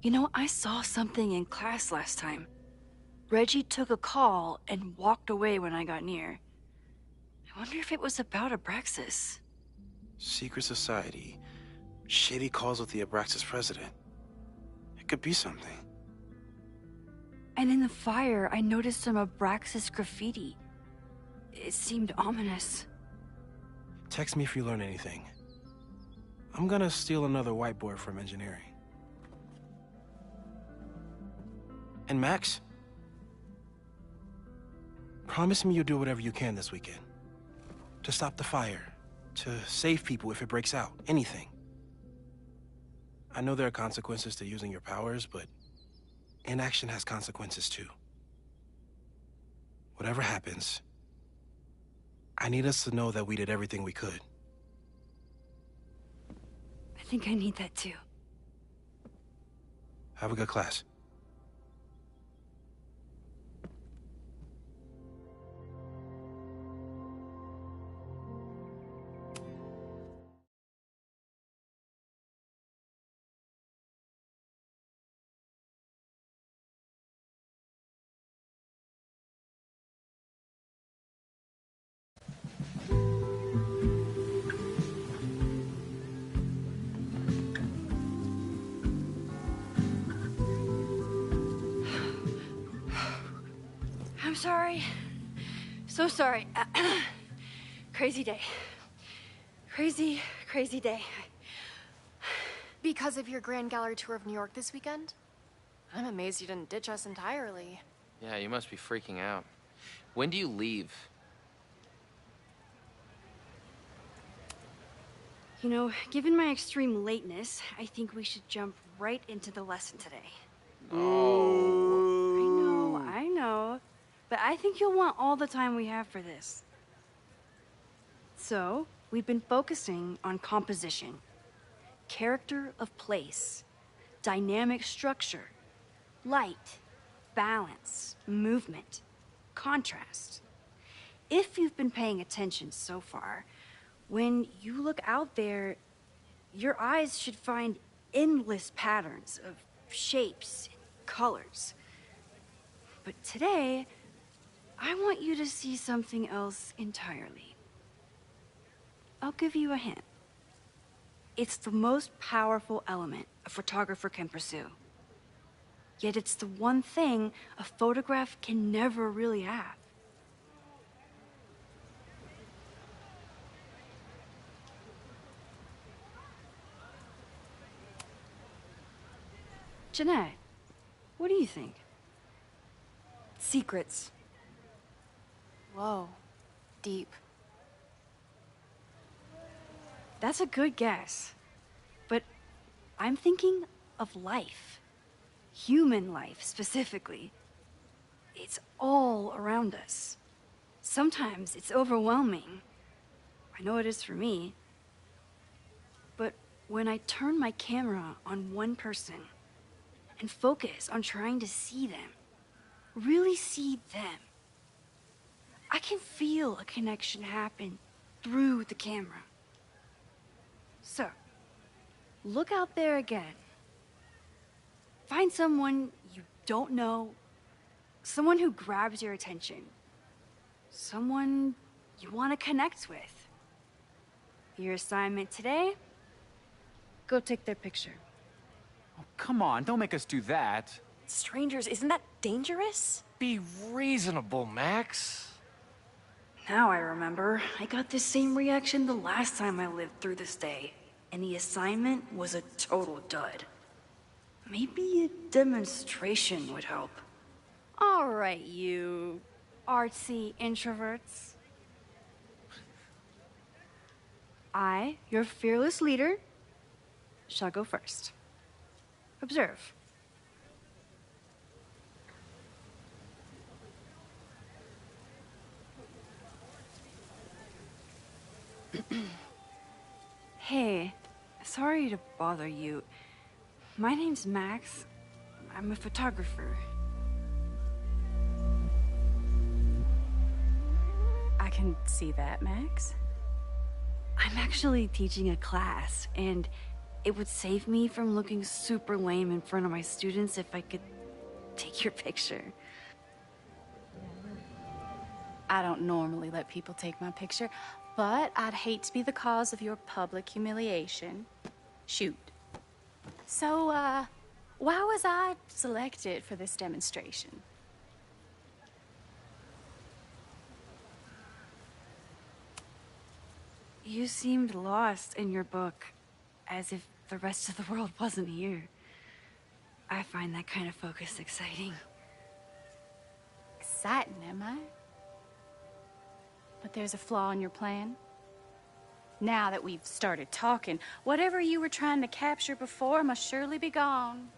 You know, I saw something in class last time. Reggie took a call and walked away when I got near. I wonder if it was about Abraxas. Secret society. Shady calls with the Abraxas president. It could be something. And in the fire, I noticed some Abraxas graffiti. It seemed ominous. Text me if you learn anything. I'm gonna steal another whiteboard from engineering. And Max? Promise me you'll do whatever you can this weekend. To stop the fire. To save people if it breaks out. Anything. I know there are consequences to using your powers, but inaction has consequences too. Whatever happens, I need us to know that we did everything we could. I think I need that too. Have a good class. I'm sorry. So sorry. Crazy day. Crazy, crazy day. Because of your Grand Gallery tour of New York this weekend? I'm amazed you didn't ditch us entirely. Yeah, you must be freaking out. When do you leave? You know, given my extreme lateness, I think we should jump right into the lesson today. Oh. I know. But I think you'll want all the time we have for this. So, we've been focusing on composition, character of place, dynamic structure, light, balance, movement, contrast. If you've been paying attention so far, when you look out there, your eyes should find endless patterns of shapes and colors. But today, I want you to see something else entirely. I'll give you a hint. It's the most powerful element a photographer can pursue. Yet it's the one thing a photograph can never really have. Jeanette, what do you think? Secrets. Whoa. Deep. That's a good guess. But I'm thinking of life. Human life, specifically. it's all around us. Sometimes it's overwhelming. I know it is for me. But when I turn my camera on one person and focus on trying to see them, really see them, I can feel a connection happen through the camera. So, look out there again. Find someone you don't know, someone who grabs your attention, someone you want to connect with. Your assignment today? Go take their picture. Oh, come on, don't make us do that. Strangers, isn't that dangerous? Be reasonable, Max. Now I remember. I got the same reaction the last time I lived through this day, and the assignment was a total dud. Maybe a demonstration would help. All right, you artsy introverts. I, your fearless leader, shall go first. Observe. Hey, sorry to bother you. My name's Max. I'm a photographer. I can see that, Max. I'm actually teaching a class, and it would save me from looking super lame in front of my students if I could take your picture. I don't normally let people take my picture, but I'd hate to be the cause of your public humiliation. Shoot. So, why was I selected for this demonstration? You seemed lost in your book, as if the rest of the world wasn't here. I find that kind of focus exciting. Exciting, am I? But there's a flaw in your plan. Now that we've started talking, whatever you were trying to capture before must surely be gone.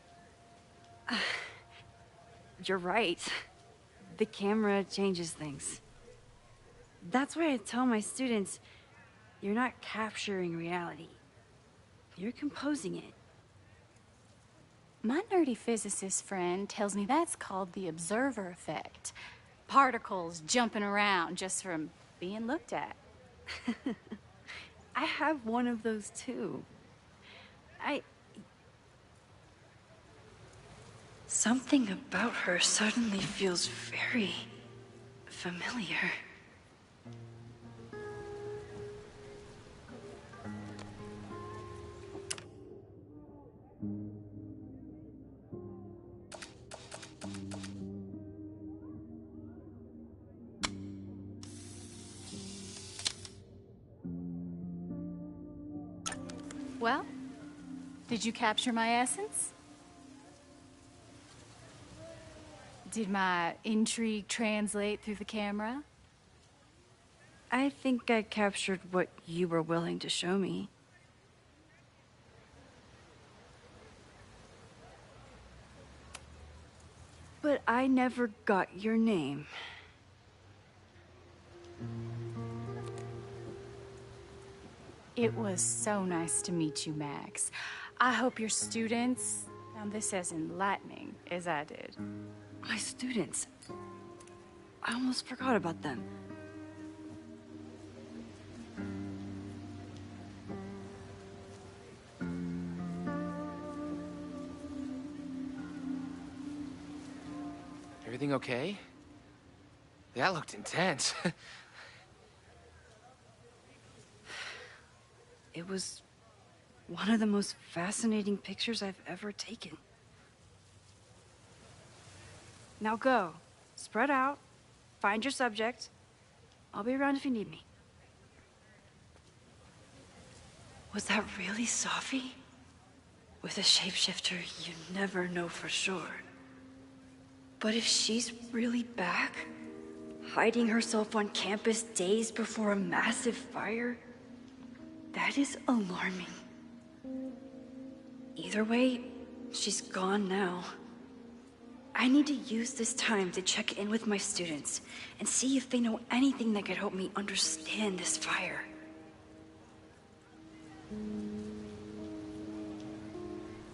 You're right. The camera changes things. That's why I tell my students, you're not capturing reality. You're composing it. My nerdy physicist friend tells me that's called the observer effect. Particles jumping around just from being looked at. I have one of those too. Something about her suddenly feels very familiar. Well, did you capture my essence? Did my intrigue translate through the camera? I think I captured what you were willing to show me. But I never got your name. It was so nice to meet you, Max. I hope your students found this as enlightening as I did. My students? I almost forgot about them. Everything okay? That looked intense. It was one of the most fascinating pictures I've ever taken. Now go. Spread out. Find your subject. I'll be around if you need me. Was that really Safi? With a shapeshifter, you never know for sure. But if she's really back, hiding herself on campus days before a massive fire, that is alarming. Either way, she's gone now. I need to use this time to check in with my students and see if they know anything that could help me understand this fire.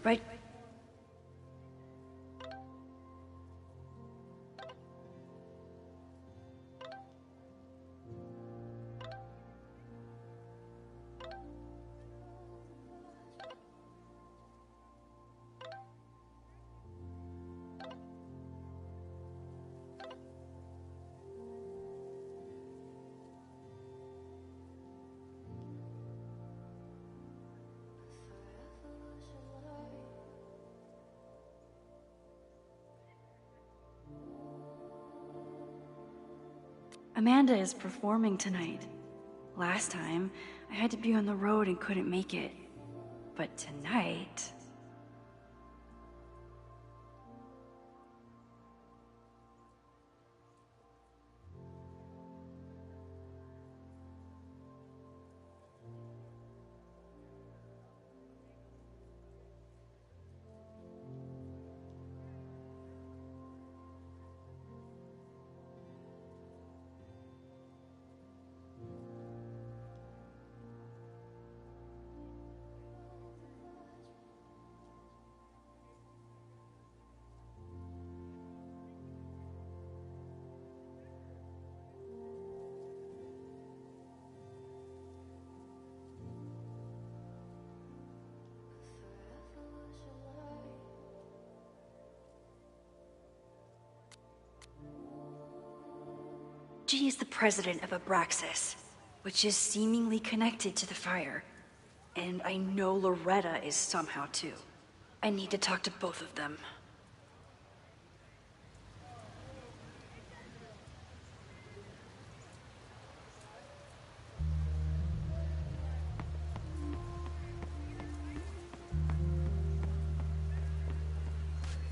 Right? Amanda is performing tonight. Last time, I had to be on the road and couldn't make it. But tonight... She is the president of Abraxas, which is seemingly connected to the fire. And I know Loretta is somehow too. I need to talk to both of them.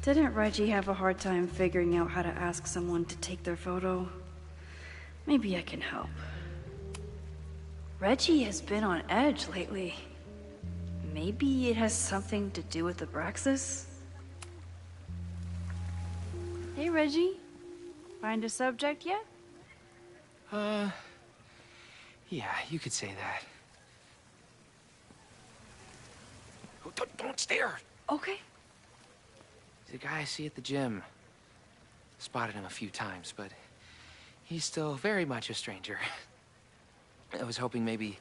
Didn't Reggie have a hard time figuring out how to ask someone to take their photo? Maybe I can help. Reggie has been on edge lately. Maybe it has something to do with Abraxas? Hey, Reggie. Find a subject yet? Yeah, you could say that. Oh, don't stare! Okay. He's a guy I see at the gym. Spotted him a few times, but he's still very much a stranger. I was hoping maybe...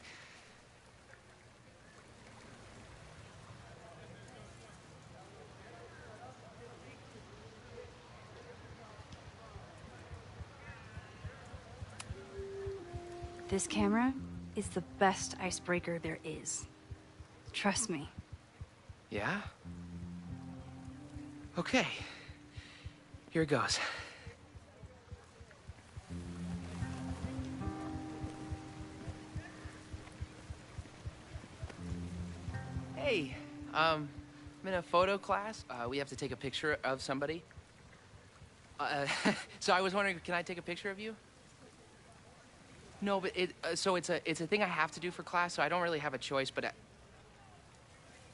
This camera is the best icebreaker there is. Trust me. Yeah? Okay. Here it goes. Hey, I'm in a photo class. We have to take a picture of somebody. So I was wondering, can I take a picture of you? No, but it's a thing I have to do for class, so I don't really have a choice, but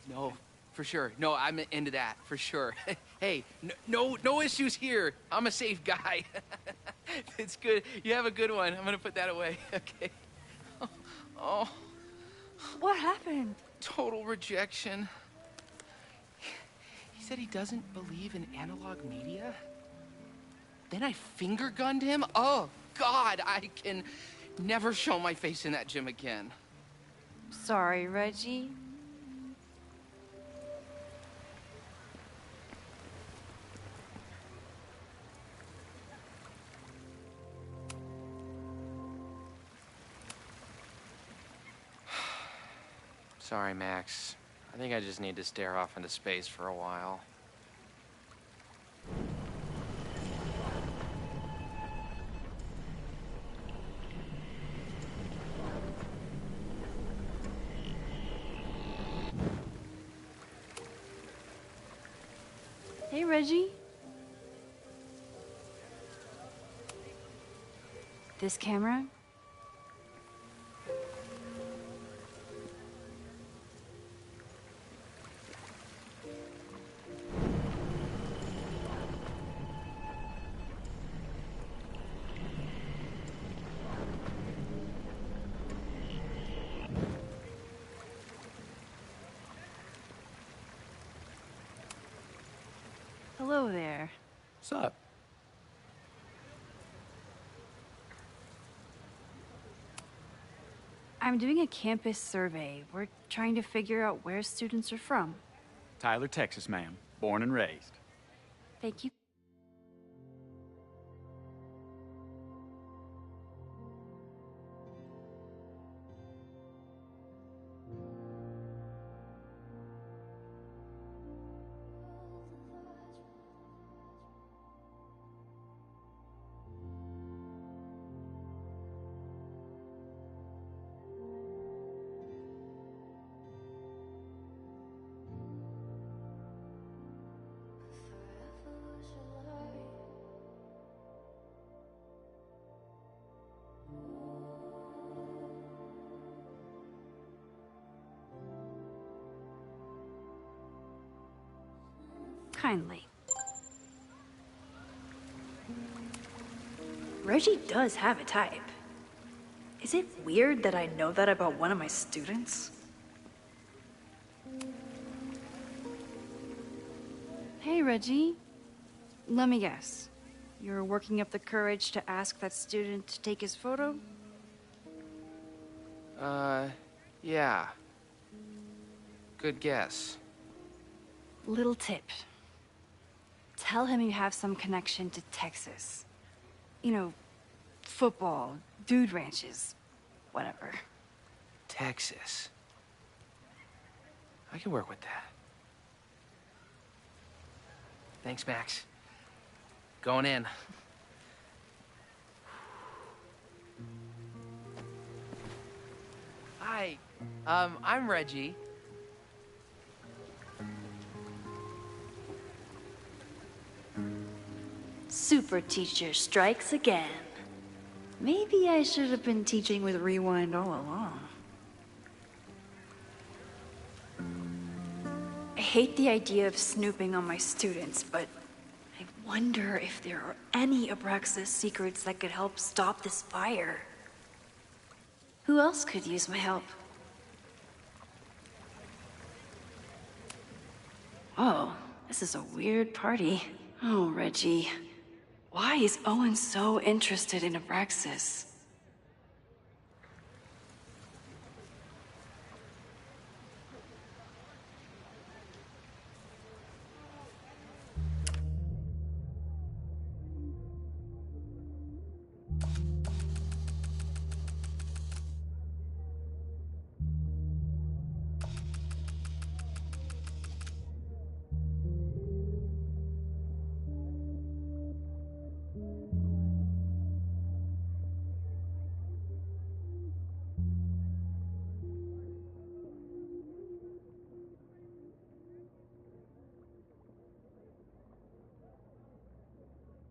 no, for sure. No, I'm into that, for sure. Hey, no issues here. I'm a safe guy. It's good. You have a good one. I'm gonna put that away, okay? Oh. What happened? Total rejection. He said he doesn't believe in analog media. Then I finger gunned him? Oh, God, I can never show my face in that gym again. Sorry, Reggie. Sorry, Max. I think I just need to stare off into space for a while. Hey, Reggie. This camera? Hello there. What's up? I'm doing a campus survey. We're trying to figure out where students are from. Tyler, Texas, ma'am. Born and raised. Thank you. Kindly. Reggie does have a type. Is it weird that I know that about one of my students? Hey, Reggie. Let me guess. You're working up the courage to ask that student to take his photo? Yeah. Good guess. Little tip. Tell him you have some connection to Texas. You know, football, dude ranches, whatever. Texas. I can work with that. Thanks, Max. Going in. Hi. I'm Reggie. Super teacher strikes again. Maybe I should have been teaching with Rewind all along. I hate the idea of snooping on my students, but I wonder if there are any Abraxas secrets that could help stop this fire. Who else could use my help? Oh, this is a weird party. Oh, Reggie. Why is Owen so interested in Abraxas?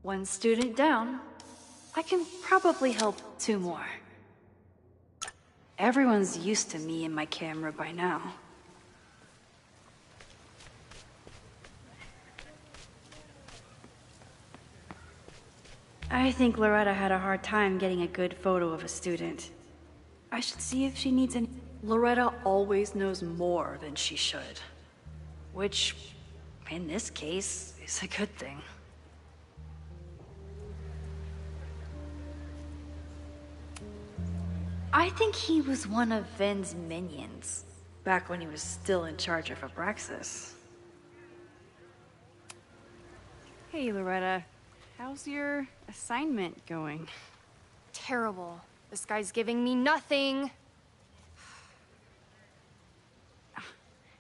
One student down. I can probably help 2 more. Everyone's used to me and my camera by now. I think Loretta had a hard time getting a good photo of a student. I should see if she needs any... Loretta always knows more than she should. Which, in this case, is a good thing. I think he was one of Ven's minions, back when he was still in charge of Abraxas. Hey, Loretta. How's your assignment going? Terrible. This guy's giving me nothing.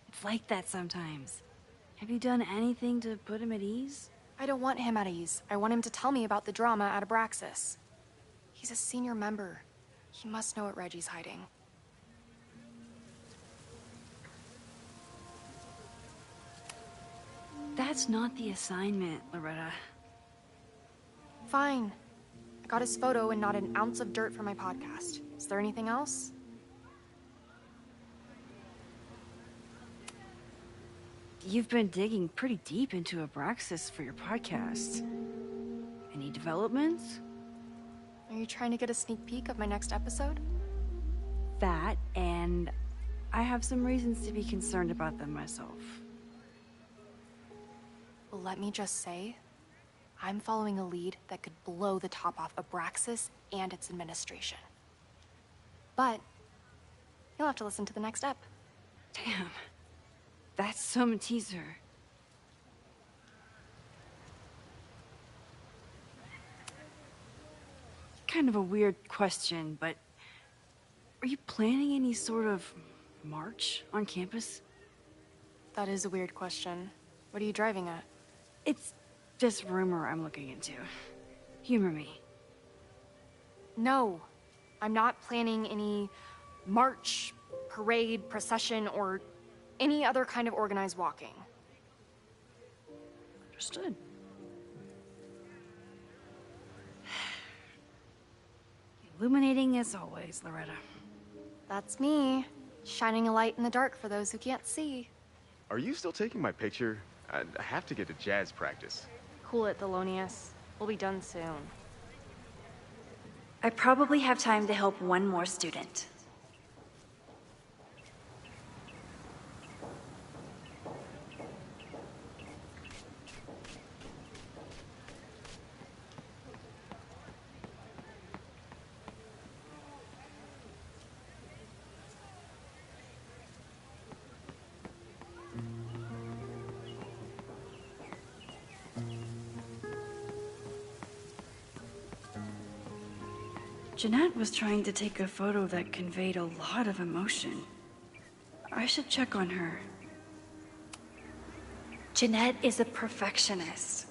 It's like that sometimes. Have you done anything to put him at ease? I don't want him at ease. I want him to tell me about the drama at Abraxas. He's a senior member. He must know what Reggie's hiding. That's not the assignment, Loretta. Fine. I got his photo and not an ounce of dirt for my podcast. Is there anything else? You've been digging pretty deep into Abraxas for your podcast. Any developments? Are you trying to get a sneak peek of my next episode? That, and I have some reasons to be concerned about them myself. Well, let me just say, I'm following a lead that could blow the top off Abraxas and its administration. But you'll have to listen to the next ep. Damn. That's some teaser. Kind of a weird question, but are you planning any sort of march on campus? That is a weird question. What are you driving at? It's just rumor I'm looking into. Humor me. No, I'm not planning any march, parade, procession, or any other kind of organized walking. Understood. Illuminating as always, Loretta. That's me, shining a light in the dark for those who can't see. Are you still taking my picture? I have to get to jazz practice. Cool it, Thelonious. We'll be done soon. I probably have time to help one more student. Jeanette was trying to take a photo that conveyed a lot of emotion. I should check on her. Jeanette is a perfectionist.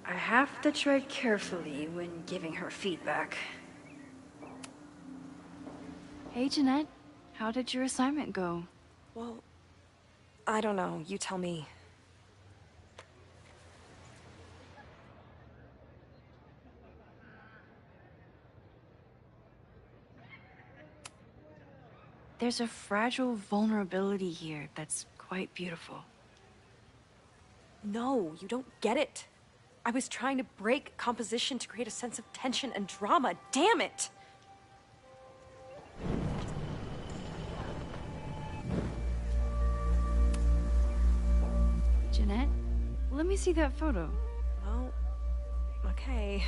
I have to tread carefully when giving her feedback. Hey, Jeanette. How did your assignment go? Well, I don't know. You tell me. There's a fragile vulnerability here that's quite beautiful. No, you don't get it. I was trying to break composition to create a sense of tension and drama. Damn it! Jeanette, let me see that photo. Well, okay.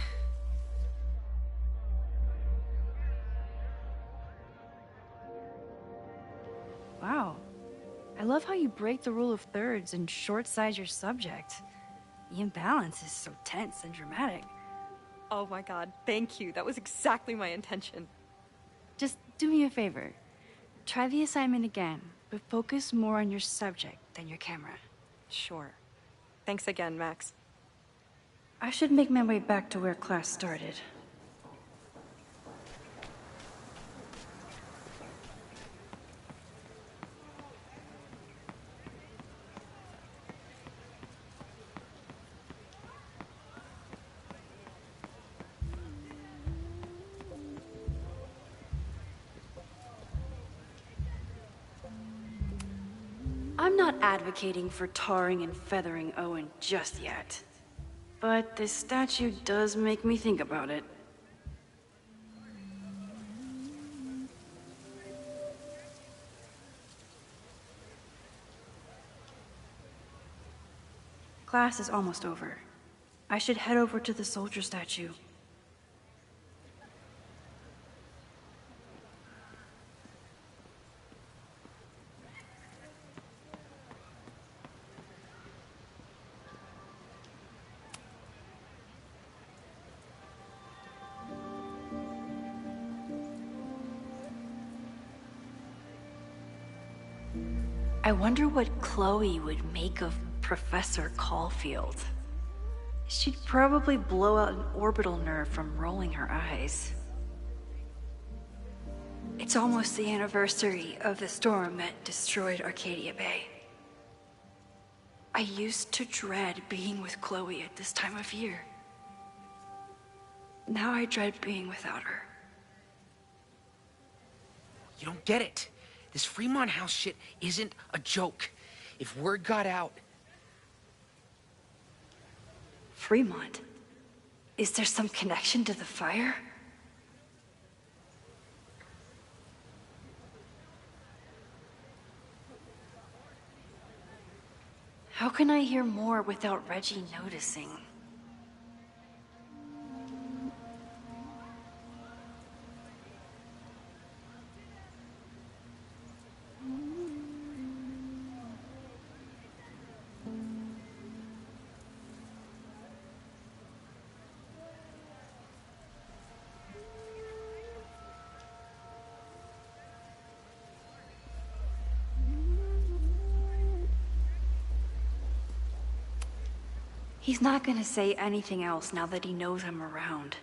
Wow. I love how you break the rule of thirds and short-size your subject. The imbalance is so tense and dramatic. Oh my god, thank you. That was exactly my intention. Just do me a favor. Try the assignment again, but focus more on your subject than your camera. Sure. Thanks again, Max. I should make my way back to where class started. I'm not advocating for tarring and feathering Owen just yet. But this statue does make me think about it. Class is almost over. I should head over to the soldier statue. I wonder what Chloe would make of Professor Caulfield. She'd probably blow out an orbital nerve from rolling her eyes. It's almost the anniversary of the storm that destroyed Arcadia Bay. I used to dread being with Chloe at this time of year. Now I dread being without her. You don't get it. This Fremont House shit isn't a joke. If word got out... Fremont? Is there some connection to the fire? How can I hear more without Reggie noticing? He's not gonna say anything else now that he knows I'm around.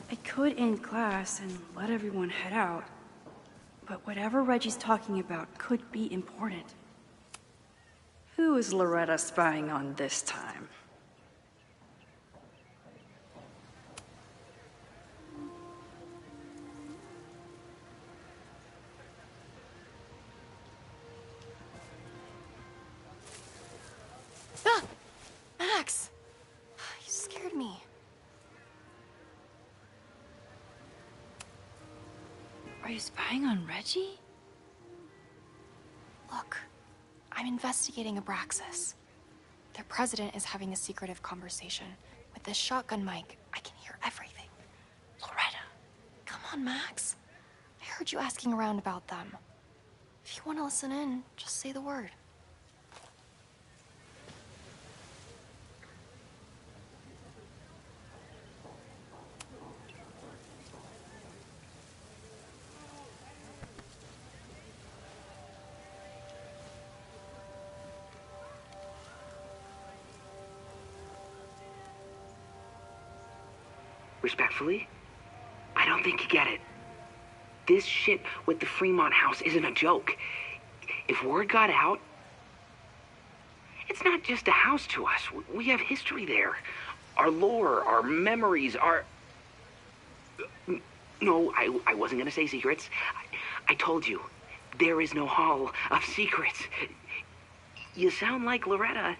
I could end class and let everyone head out, but whatever Reggie's talking about could be important. Who is Loretta spying on this time? Max! You scared me. Are you spying on Reggie? Look, I'm investigating Abraxas. Their president is having a secretive conversation. With this shotgun mic, I can hear everything. Loretta, come on, Max. I heard you asking around about them. If you want to listen in, just say the word. Respectfully, I don't think you get it. This shit with the Fremont house isn't a joke. If word got out, it's not just a house to us. We have history there. Our lore, our memories, our... No, I wasn't gonna say secrets. I told you, there is no hall of secrets. You sound like Loretta.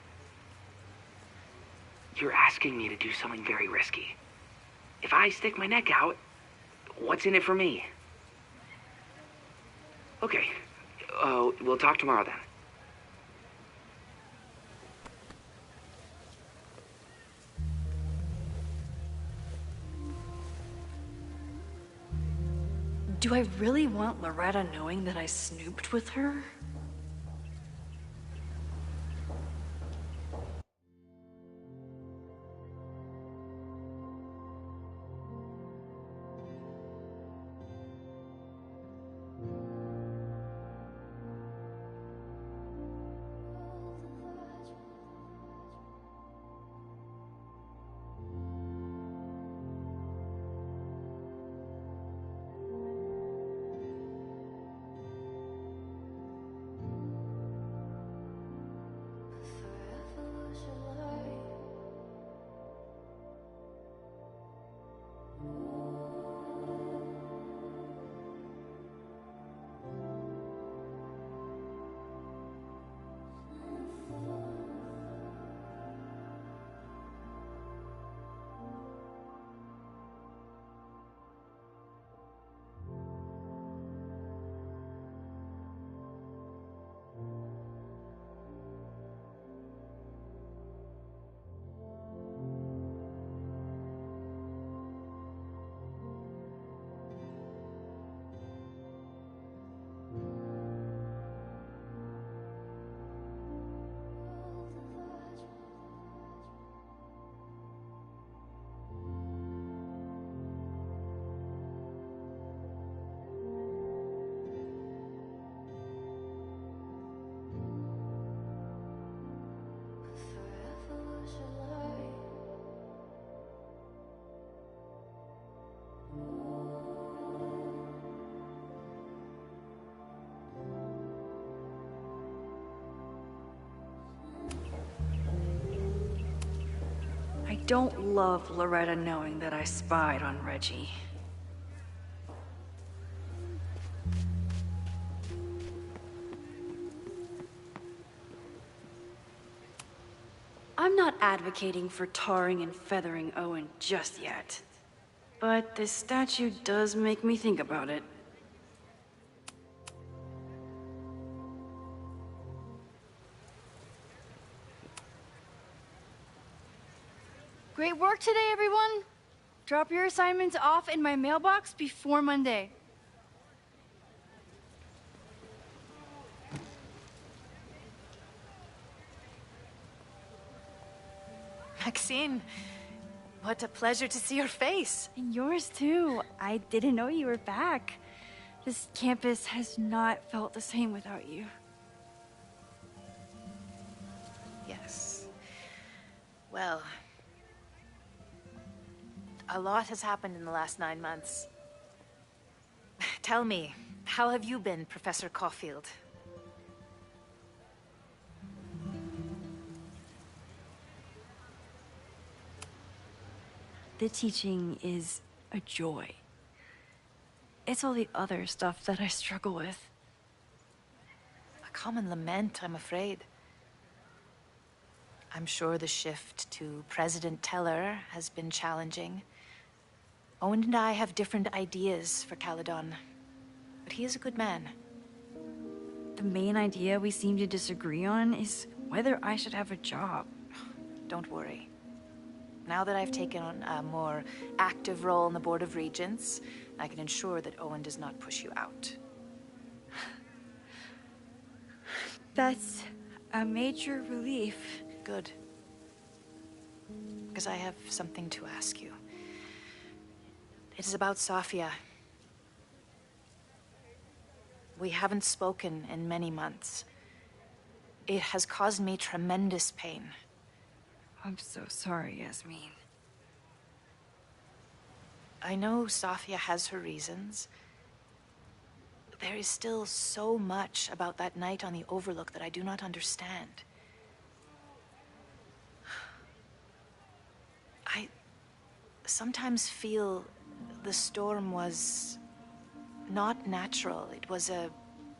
You're asking me to do something very risky. If I stick my neck out, what's in it for me? Okay, we'll talk tomorrow then. Do I really want Loretta knowing that I snooped with her? I don't love Loretta knowing that I spied on Reggie. I'm not advocating for tarring and feathering Owen just yet. But this statue does make me think about it. Great work today, everyone. Drop your assignments off in my mailbox before Monday. Maxine, what a pleasure to see your face. And yours too. I didn't know you were back. This campus has not felt the same without you. Yes. Well, a lot has happened in the last 9 months. Tell me, how have you been, Professor Caulfield? The teaching is a joy. It's all the other stuff that I struggle with. A common lament, I'm afraid. I'm sure the shift to President Teller has been challenging. Owen and I have different ideas for Caledon, but he is a good man. The main idea we seem to disagree on is whether I should have a job. Don't worry. Now that I've taken on a more active role in the Board of Regents, I can ensure that Owen does not push you out. That's a major relief. Good. Because I have something to ask you. It is about Safia. We haven't spoken in many months. It has caused me tremendous pain. I'm so sorry, Yasmin. I know Safia has her reasons. There is still so much about that night on the Overlook that I do not understand. I sometimes feel the storm was not natural. It was a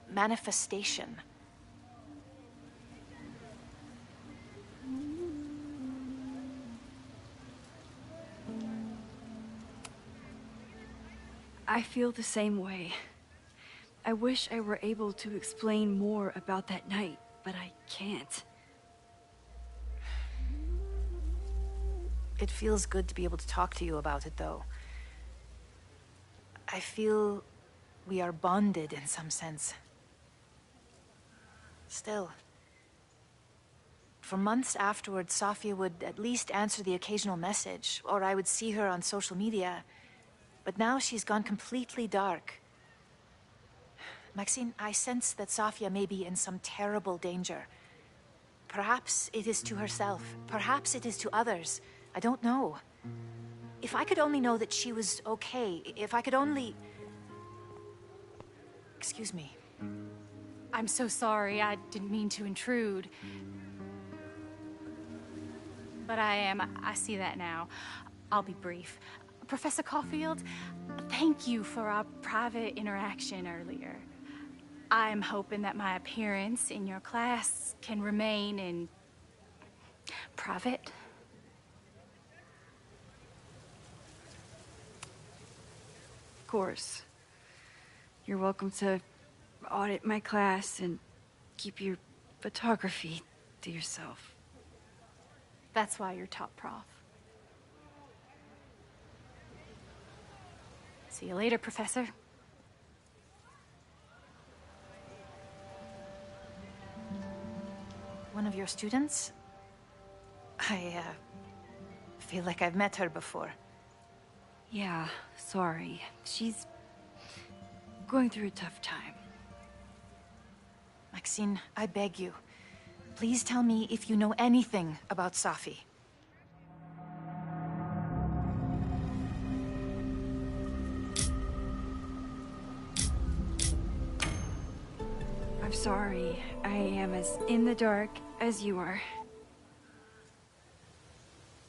manifestation. I feel the same way. I wish I were able to explain more about that night, but I can't. It feels good to be able to talk to you about it, though. I feel we are bonded in some sense. Still, for months afterwards, Safia would at least answer the occasional message, or I would see her on social media. But now she's gone completely dark. Maxine, I sense that Safia may be in some terrible danger. Perhaps it is to herself. Perhaps it is to others. I don't know. If I could only know that she was okay, if I could only... Excuse me. I'm so sorry. I didn't mean to intrude. But I see that now. I'll be brief. Professor Caulfield, thank you for our private interaction earlier. I'm hoping that my appearance in your class can remain in private. Of course. You're welcome to audit my class and keep your photography to yourself. That's why you're top prof. See you later, Professor. One of your students? I feel like I've met her before. Yeah, sorry. She's going through a tough time. Maxine, I beg you. Please tell me if you know anything about Safi. I'm sorry. I am as in the dark as you are.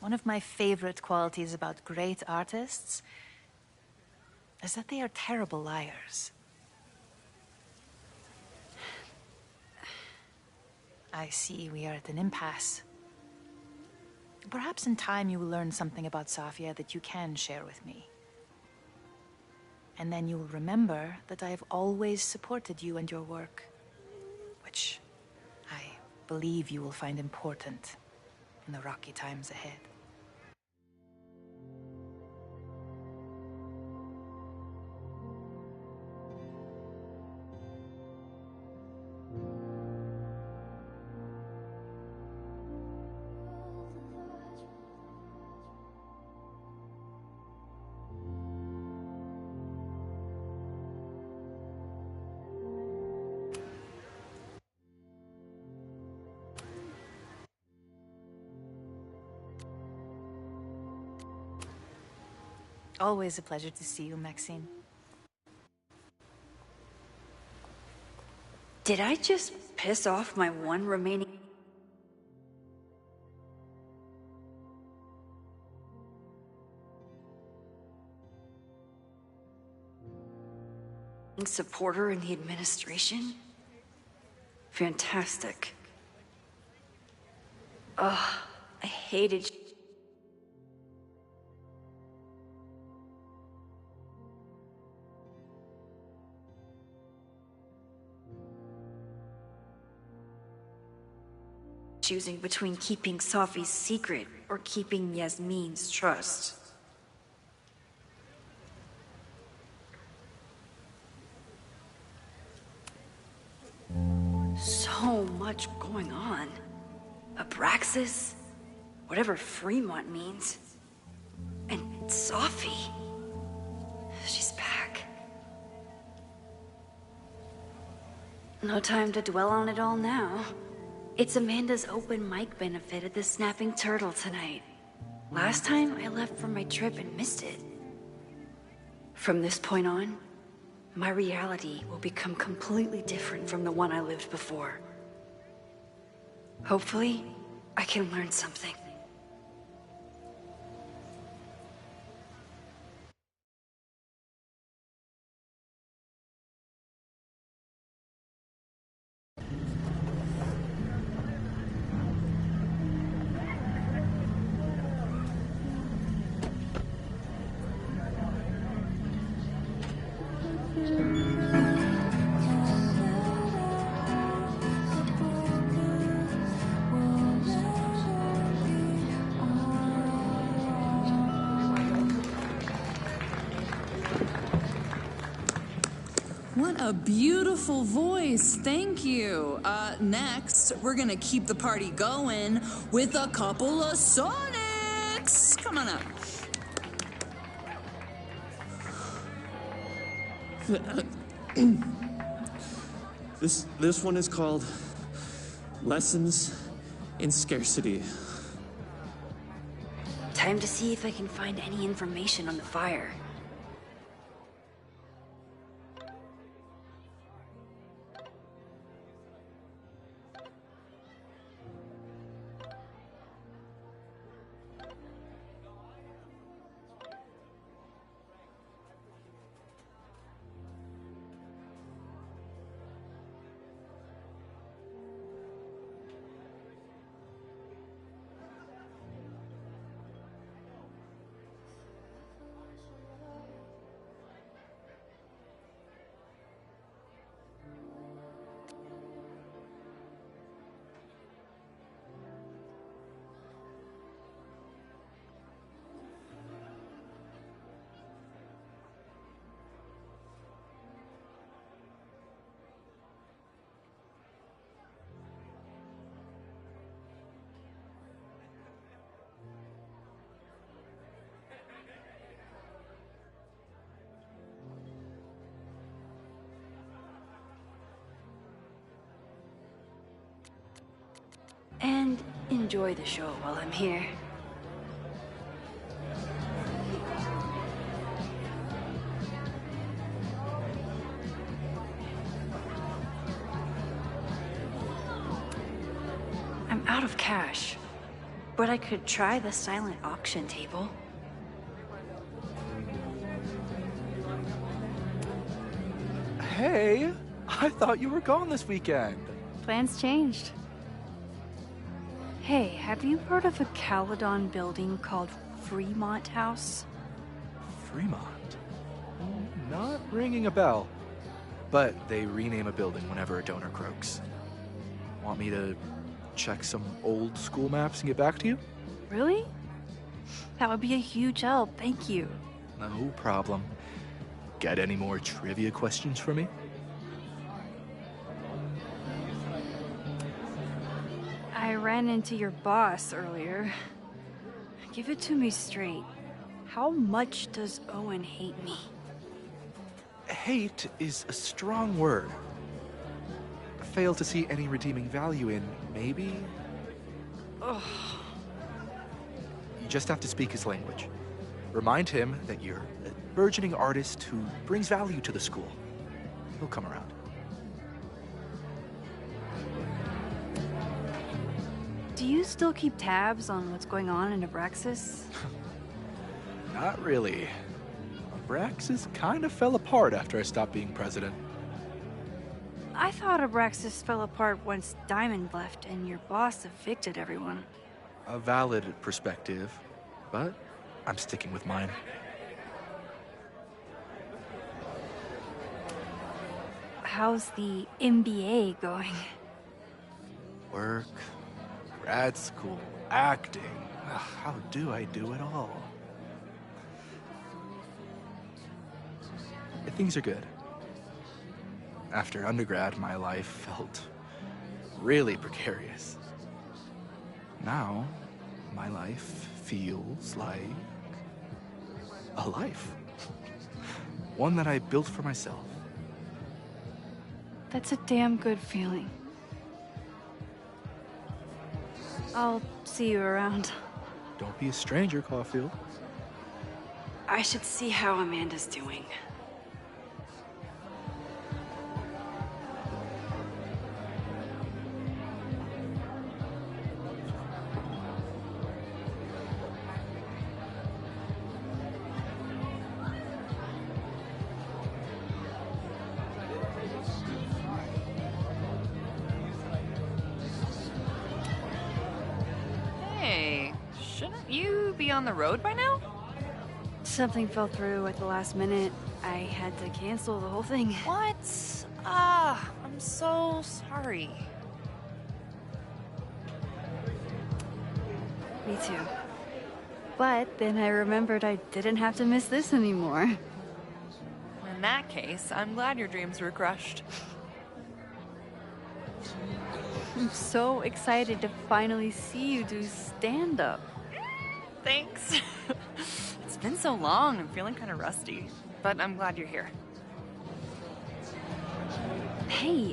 One of my favorite qualities about great artists is that they are terrible liars. I see we are at an impasse. Perhaps in time you will learn something about Safia that you can share with me. And then you will remember that I have always supported you and your work, which I believe you will find important in the rocky times ahead. Always a pleasure to see you, Maxine. Did I just piss off my one remaining... supporter in the administration? Fantastic. Ugh, I hated... choosing between keeping Safi's secret or keeping Yasmin's trust. So much going on. Abraxas, whatever Fremont means, and Safi. She's back. No time to dwell on it all now. It's Amanda's open mic benefit at the Snapping Turtle tonight. Last time, I left for my trip and missed it. From this point on, my reality will become completely different from the one I lived before. Hopefully, I can learn something. What a beautiful voice, thank you. Next, we're gonna keep the party going with a couple of Sonics. Come on up. This one is called Lessons in Scarcity. Time to see if I can find any information on the fire. And enjoy the show while I'm here. I'm out of cash, but I could try the silent auction table. Hey, I thought you were gone this weekend. Plans changed. Hey, have you heard of a Caledon building called Fremont House? Fremont? Not ringing a bell. But they rename a building whenever a donor croaks. Want me to check some old school maps and get back to you? Really? That would be a huge help, thank you. No problem. Got any more trivia questions for me? I ran into your boss earlier. Give it to me straight. How much does Owen hate me? Hate is a strong word. Fail to see any redeeming value in, maybe? Ugh. You just have to speak his language. Remind him that you're a burgeoning artist who brings value to the school. He'll come around. Do you still keep tabs on what's going on in Abraxas? Not really. Abraxas kind of fell apart after I stopped being president. I thought Abraxas fell apart once Diamond left and your boss evicted everyone. A valid perspective, but I'm sticking with mine. How's the MBA going? Work, grad school, acting. Ugh, how do I do it all? Things are good. After undergrad, my life felt really precarious. Now, my life feels like a life. One that I built for myself. That's a damn good feeling. I'll see you around. Don't be a stranger, Caulfield. I should see how Amanda's doing. On the road by now? Something fell through at the last minute. I had to cancel the whole thing. What? I'm so sorry. Me too. But then I remembered I didn't have to miss this anymore. In that case, I'm glad your dreams were crushed. I'm so excited to finally see you do stand-up. Thanks. It's been so long, I'm feeling kind of rusty. But I'm glad you're here. Hey,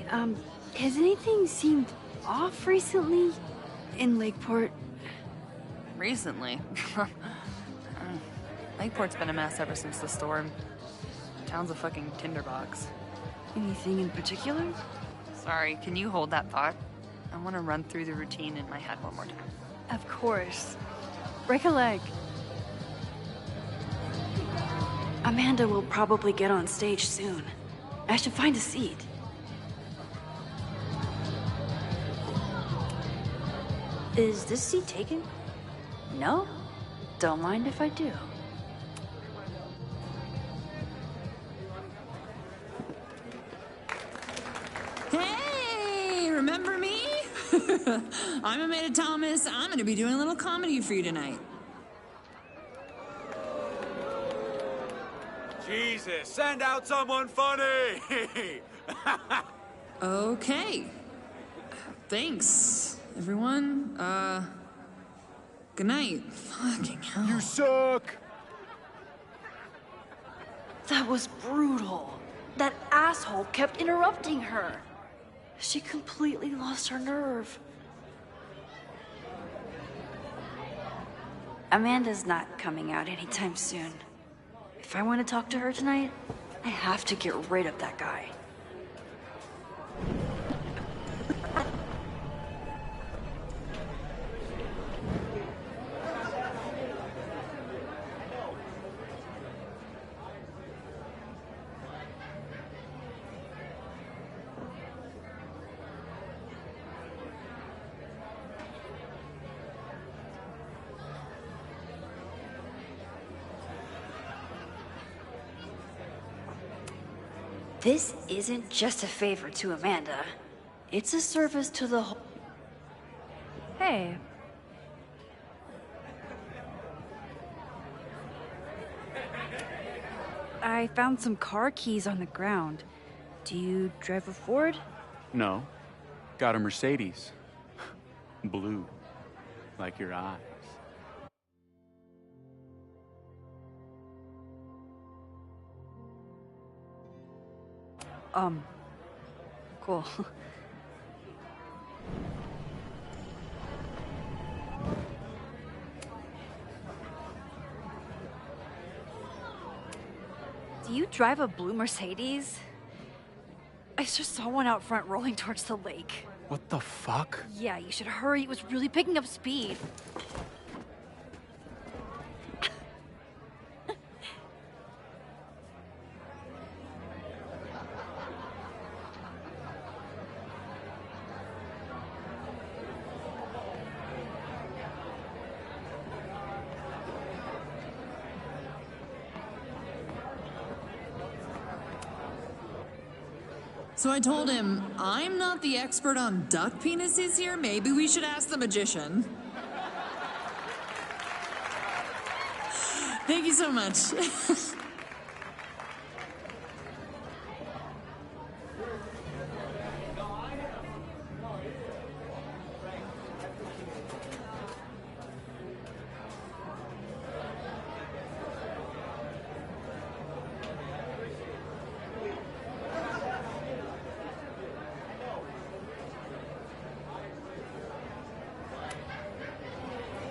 has anything seemed off recently in Lakeport? Recently? Lakeport's been a mess ever since the storm. Town's a fucking tinderbox. Anything in particular? Sorry, can you hold that thought? I want to run through the routine in my head one more time. Of course. Break a leg. Amanda will probably get on stage soon. I should find a seat. Is this seat taken? No? Don't mind if I do. Hey, remember me? I'm Amanda Thomas. I'm going to be doing a little comedy for you tonight. Jesus, send out someone funny! Okay. Thanks, everyone. Good night. Fucking hell. You suck! That was brutal. That asshole kept interrupting her. She completely lost her nerve. Amanda's not coming out anytime soon. If I want to talk to her tonight, I have to get rid of that guy. This isn't just a favor to Amanda. It's a service to the whole... Hey. I found some car keys on the ground. Do you drive a Ford? No. Got a Mercedes. Blue. Like your eyes. Cool. Do you drive a blue Mercedes? I just saw one out front rolling towards the lake. What the fuck? Yeah, you should hurry. It was really picking up speed. So I told him, I'm not the expert on duck penises here. Maybe we should ask the magician. Thank you so much.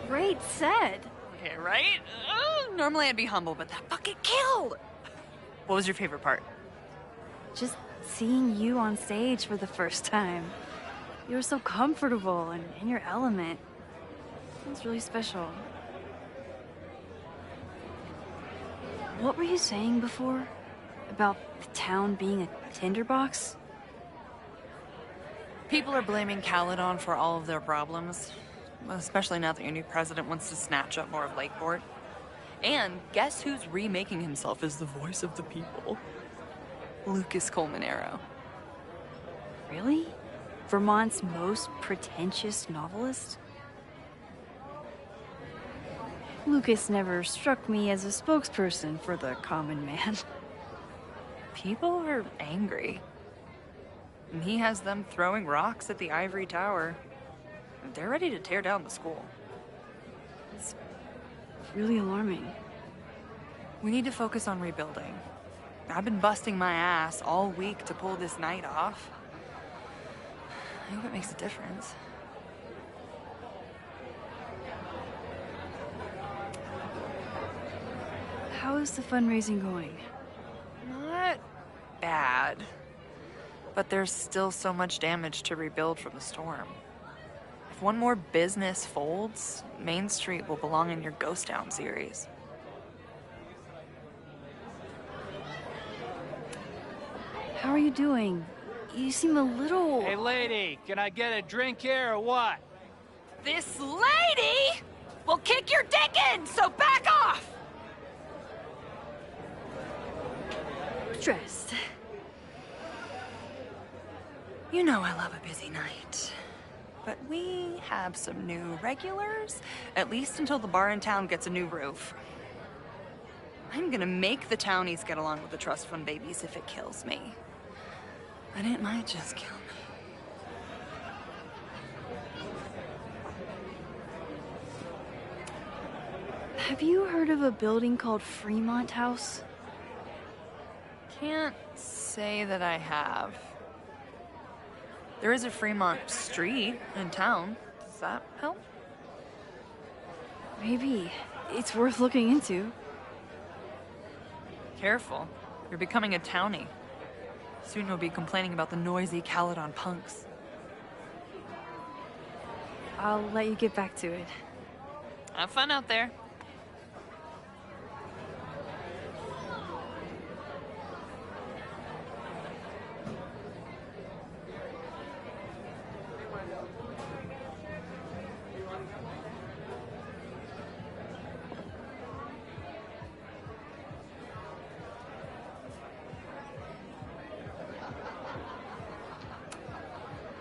Great set. Okay, right? Normally I'd be humble, but that fucking killed! What was your favorite part? Just seeing you on stage for the first time. You were so comfortable and in your element. It was really special. What were you saying before? About the town being a tinderbox? People are blaming Caledon for all of their problems. Especially now that your new president wants to snatch up more of Lakeport. And guess who's remaking himself as the voice of the people? Lucas Colmenero. Really? Vermont's most pretentious novelist? Lucas never struck me as a spokesperson for the common man. People are angry. And he has them throwing rocks at the Ivory Tower. They're ready to tear down the school. It's really alarming. We need to focus on rebuilding. I've been busting my ass all week to pull this night off. I hope it makes a difference. How is the fundraising going? Not bad. But there's still so much damage to rebuild from the storm. If one more business folds, Main Street will belong in your Ghost Town series. How are you doing? You seem a little... Hey, lady, can I get a drink here or what? This lady will kick your dick in, so back off! Dressed. You know I love a busy night. But we have some new regulars, at least until the bar in town gets a new roof. I'm gonna make the townies get along with the trust fund babies if it kills me. But it might just kill me. Have you heard of a building called Fremont House? Can't say that I have. There is a Fremont Street in town. Does that help? Maybe. It's worth looking into. Careful. You're becoming a townie. Soon you'll be complaining about the noisy Caledon punks. I'll let you get back to it. Have fun out there.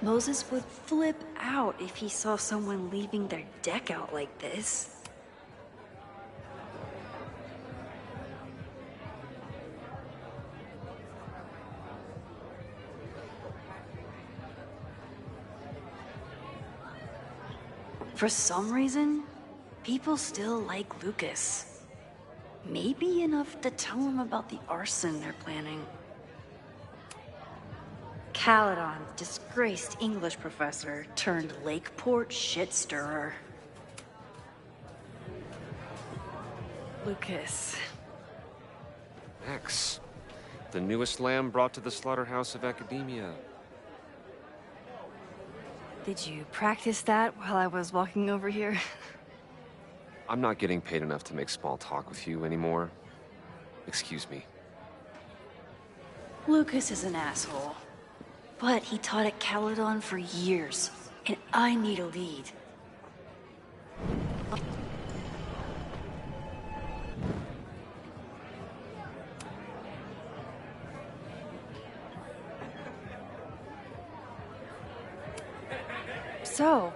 Moses would flip out if he saw someone leaving their deck out like this. For some reason, people still like Lucas. Maybe enough to tell him about the arson they're planning. Caledon, disgraced English professor turned Lakeport shit stirrer. Lucas. Max, the newest lamb brought to the slaughterhouse of academia. Did you practice that while I was walking over here? I'm not getting paid enough to make small talk with you anymore. Excuse me. Lucas is an asshole. But he taught at Caledon for years, and I need a lead. So,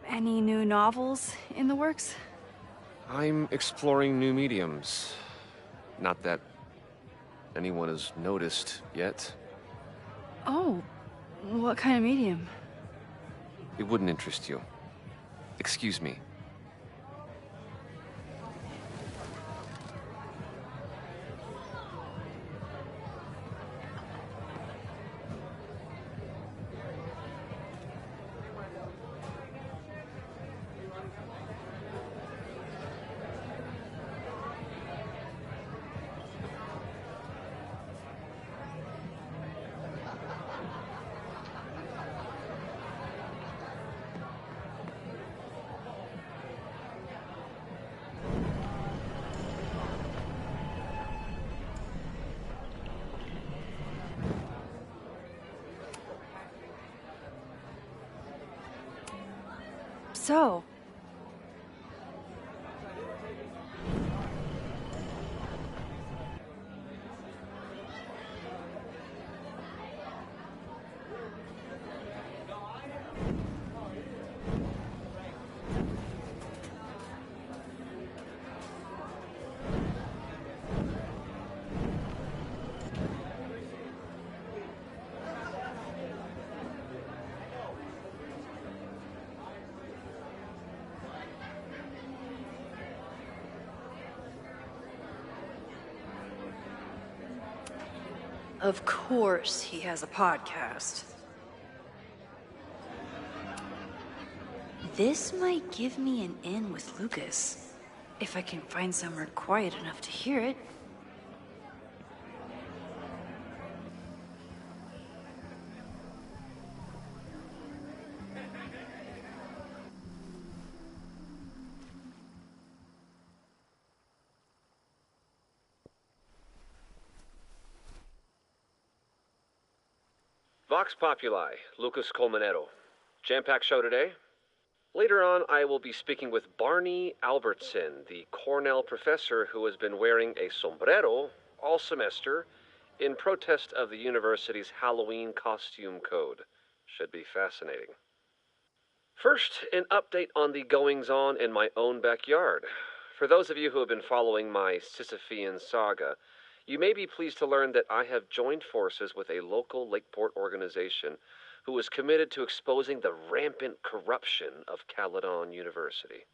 any new novels in the works? I'm exploring new mediums. Not that anyone has noticed yet. Oh, what kind of medium? It wouldn't interest you. Excuse me. So, of course he has a podcast. This might give me an in with Lucas, if I can find somewhere quiet enough to hear it. Vox Populi, Lucas Colmenero. Jam-packed show today. Later on, I will be speaking with Barney Albertson, the Cornell professor who has been wearing a sombrero all semester in protest of the university's Halloween costume code. Should be fascinating. First, an update on the goings-on in my own backyard. For those of you who have been following my Sisyphean saga, you may be pleased to learn that I have joined forces with a local Lakeport organization who is committed to exposing the rampant corruption of Caledon University.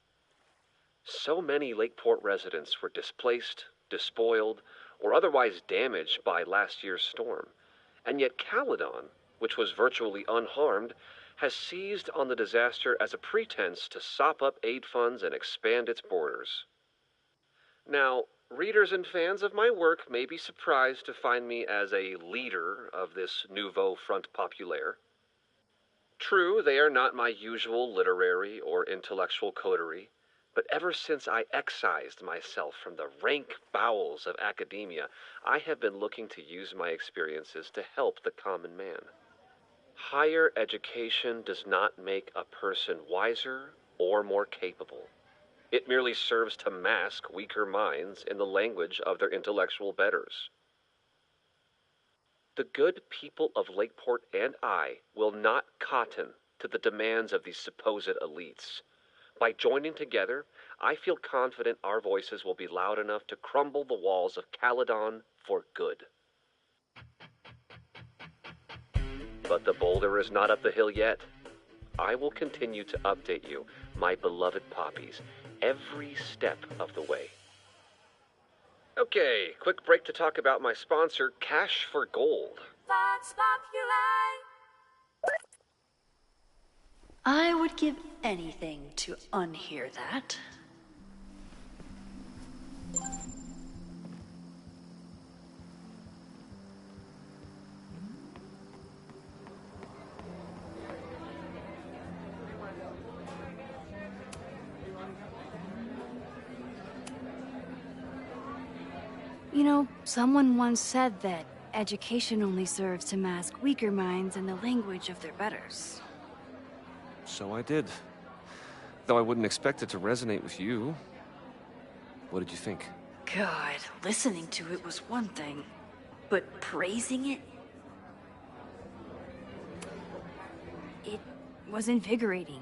So many Lakeport residents were displaced, despoiled, or otherwise damaged by last year's storm, and yet Caledon, which was virtually unharmed, has seized on the disaster as a pretense to sop up aid funds and expand its borders. Now, readers and fans of my work may be surprised to find me as a leader of this nouveau front populaire. True, they are not my usual literary or intellectual coterie, but ever since I excised myself from the rank bowels of academia, I have been looking to use my experiences to help the common man. Higher education does not make a person wiser or more capable. It merely serves to mask weaker minds in the language of their intellectual betters. The good people of Lakeport and I will not cotton to the demands of these supposed elites. By joining together, I feel confident our voices will be loud enough to crumble the walls of Caledon for good. But the boulder is not up the hill yet. I will continue to update you, my beloved poppies, every step of the way. Okay, quick break to talk about my sponsor, Cash for Gold. Vox Populi. I would give anything to unhear that. You know, someone once said that education only serves to mask weaker minds in the language of their betters. So I did. Though I wouldn't expect it to resonate with you. What did you think? God, listening to it was one thing, but praising it? It was invigorating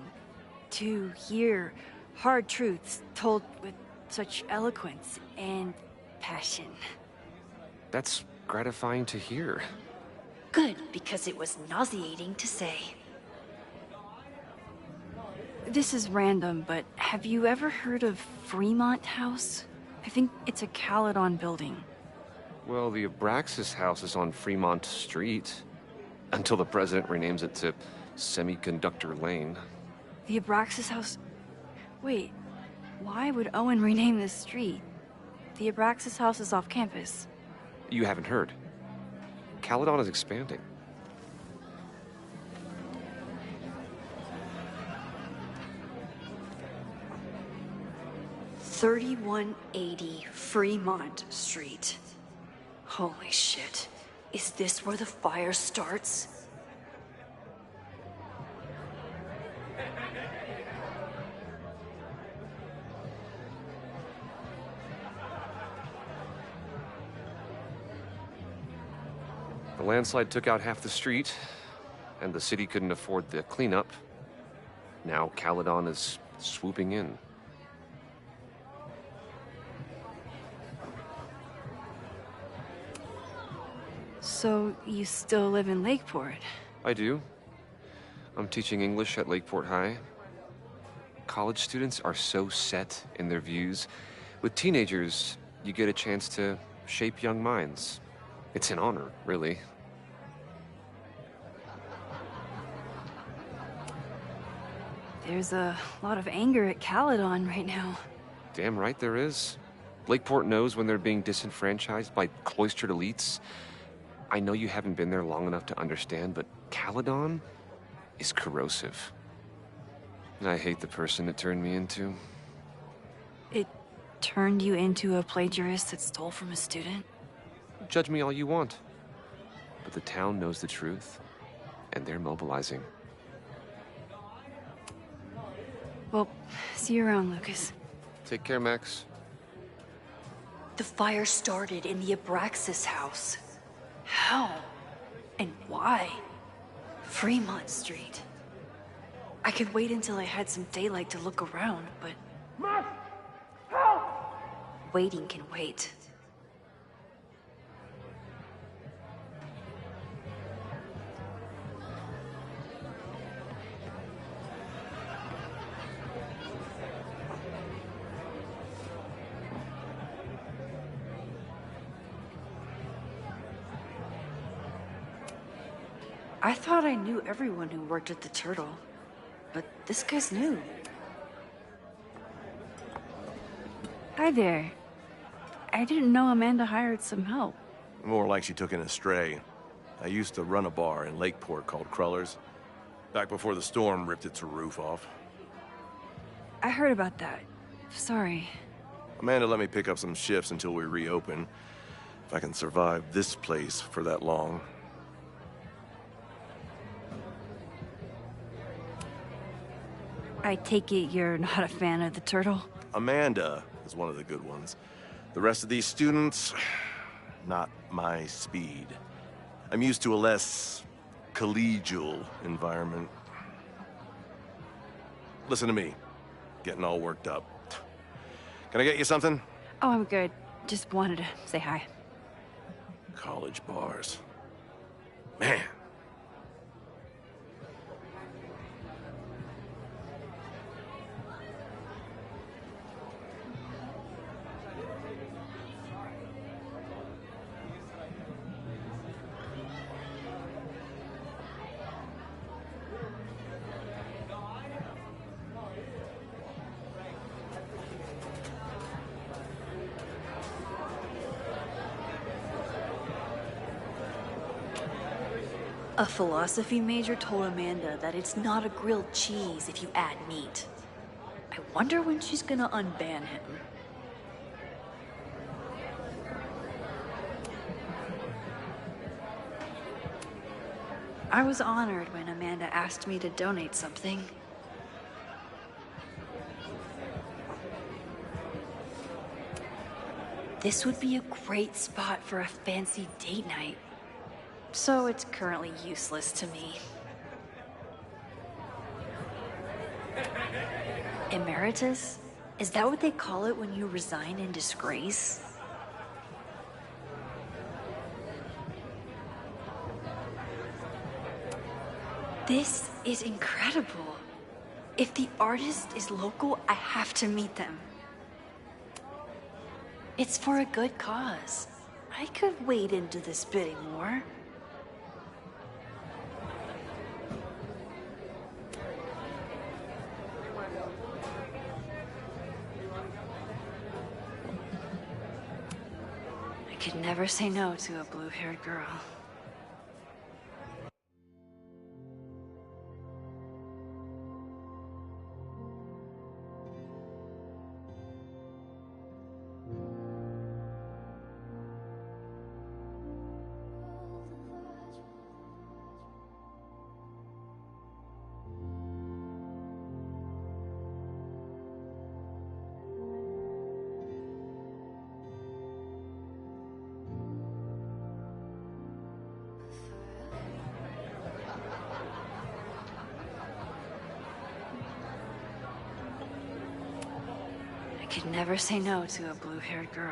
to hear hard truths told with such eloquence and passion. That's gratifying to hear. Good, because it was nauseating to say. This is random, but have you ever heard of Fremont House? I think it's a Caledon building. Well, the Abraxas house is on Fremont Street. Until the president renames it to Semiconductor Lane. The Abraxas house? Wait, why would Owen rename this street? The Abraxas house is off campus. You haven't heard. Caledon is expanding. $3180 Fremont Street. Holy shit. Is this where the fire starts? The landslide took out half the street, and the city couldn't afford the cleanup. Now Caledon is swooping in. So, you still live in Lakeport? I do. I'm teaching English at Lakeport High. College students are so set in their views. With teenagers, you get a chance to shape young minds. It's an honor, really. There's a lot of anger at Caledon right now. Damn right there is. Lakeport knows when they're being disenfranchised by cloistered elites. I know you haven't been there long enough to understand, but Caledon is corrosive. And I hate the person it turned me into. It turned you into a plagiarist that stole from a student? Judge me all you want. But the town knows the truth, and they're mobilizing. Well, see you around, Lucas. Take care, Max. The fire started in the Abraxas house. How? And why? Fremont Street. I could wait until I had some daylight to look around, but... Max! Help! Waiting can wait. I thought I knew everyone who worked at the Turtle, but this guy's new. Hi there. I didn't know Amanda hired some help. More like she took in a stray. I used to run a bar in Lakeport called Crullers, back before the storm ripped its roof off. I heard about that. Sorry. Amanda let me pick up some shifts until we reopen. If I can survive this place for that long. I take it you're not a fan of the Turtle? Amanda is one of the good ones. The rest of these students, not my speed. I'm used to a less collegial environment. Listen to me, getting all worked up. Can I get you something? Oh, I'm good. Just wanted to say hi. College bars. Man. A philosophy major told Amanda that it's not a grilled cheese if you add meat. I wonder when she's gonna unban him. I was honored when Amanda asked me to donate something. This would be a great spot for a fancy date night. So it's currently useless to me. Emeritus? Is that what they call it when you resign in disgrace? This is incredible. If the artist is local, I have to meet them. It's for a good cause. I could wade into this bidding war. I could never say no to a blue-haired girl. I could never say no to a blue-haired girl.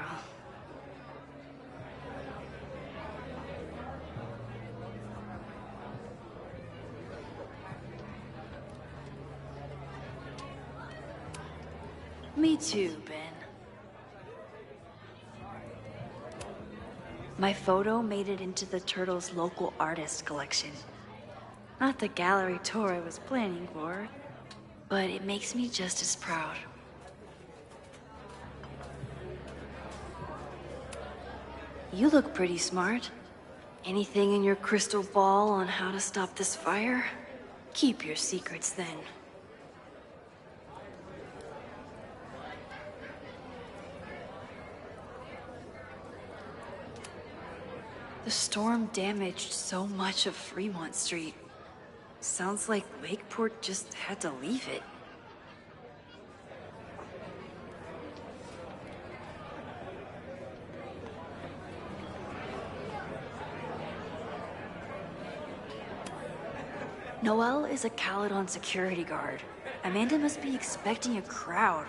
Me too, Ben. My photo made it into the Turtles' local artist collection. Not the gallery tour I was planning for, but it makes me just as proud. You look pretty smart. Anything in your crystal ball on how to stop this fire? Keep your secrets then. The storm damaged so much of Fremont Street. Sounds like Lakeport just had to leave it. Noelle is a Caledon security guard. Amanda must be expecting a crowd.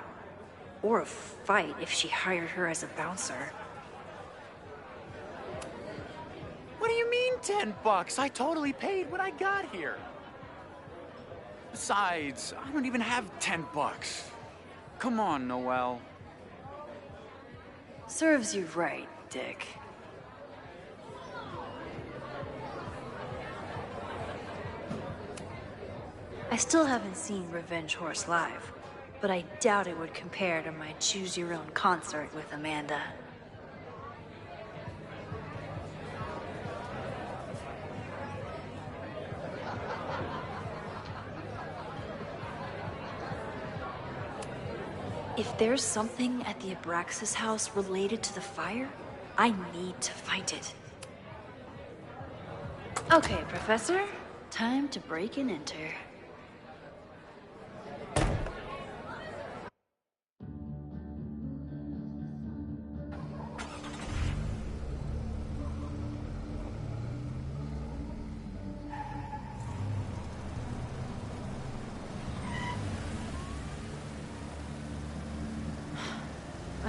Or a fight if she hired her as a bouncer. What do you mean $10? I totally paid when I got here. Besides, I don't even have $10. Come on, Noelle. Serves you right, Dick. I still haven't seen Revenge Horse live, but I doubt it would compare to my Choose Your Own concert with Amanda. If there's something at the Abraxas house related to the fire, I need to find it. Okay, Professor. Time to break and enter.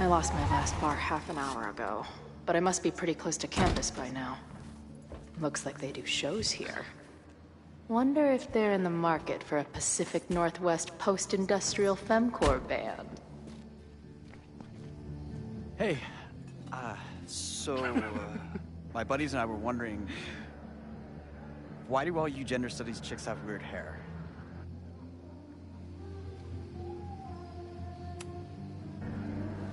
I lost my last bar half an hour ago, but I must be pretty close to campus by now. Looks like they do shows here. Wonder if they're in the market for a Pacific Northwest post-industrial femcore band. Hey, my buddies and I were wondering, why do all you gender studies chicks have weird hair?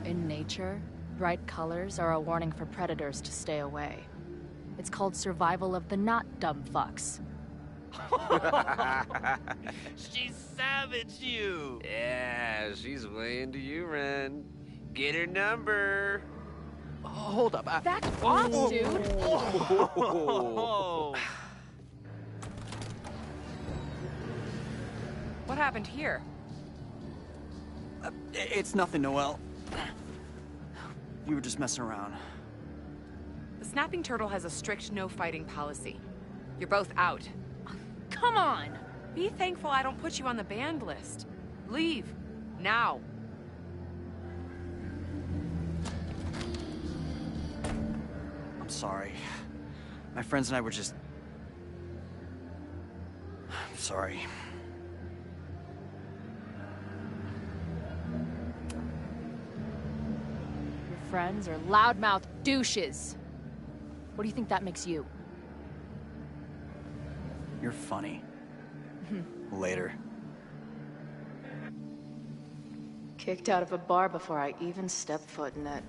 In nature, bright colors are a warning for predators to stay away. It's called survival of the not dumb fucks. She savaged you! Yeah, she's way into you, Ren. Get her number. Hold up. Back off, dude! What happened here? It's nothing, Noelle. We were just messing around. The Snapping Turtle has a strict no-fighting policy. You're both out. Come on! Be thankful I don't put you on the banned list. Leave. Now. I'm sorry. My friends and I were just... I'm sorry. Your friends are loudmouth douches. What do you think that makes you? You're funny. Later. Kicked out of a bar before I even stepped foot in it.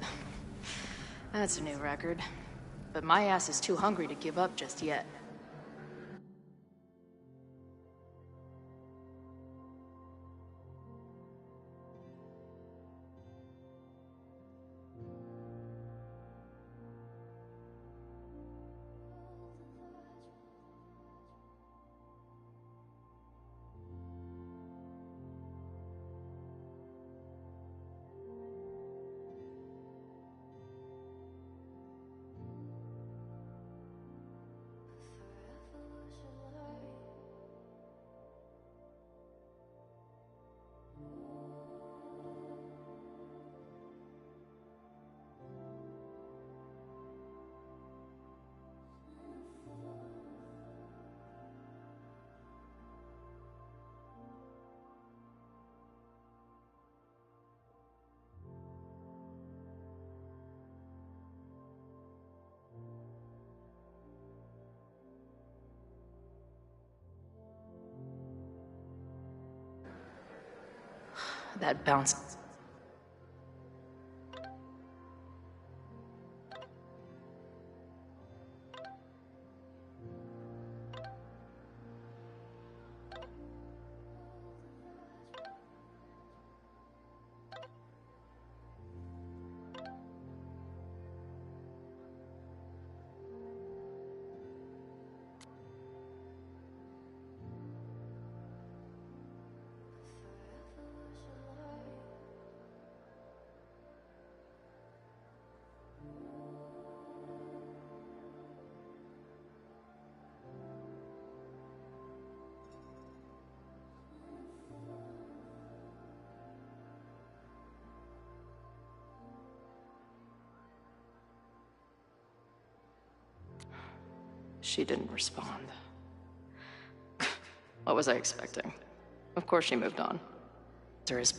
That's a new record. But my ass is too hungry to give up just yet. That bounce. She didn't respond. What was I expecting? Of course she moved on. There is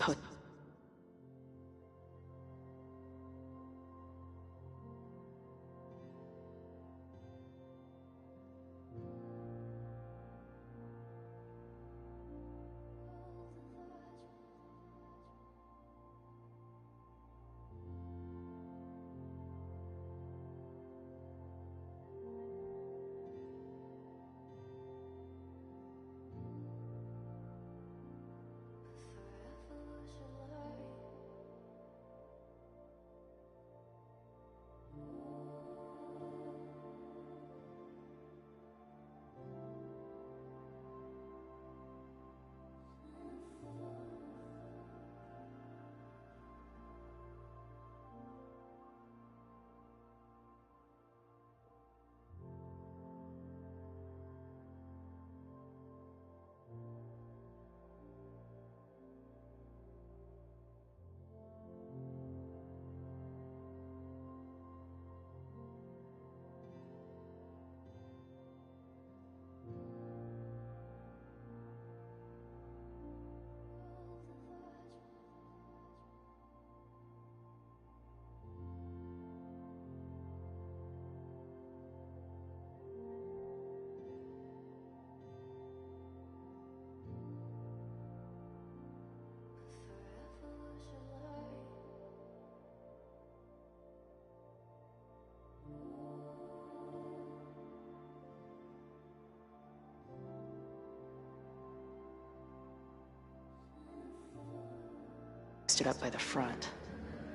busted up by the front.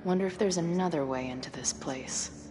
Wonder if there's another way into this place.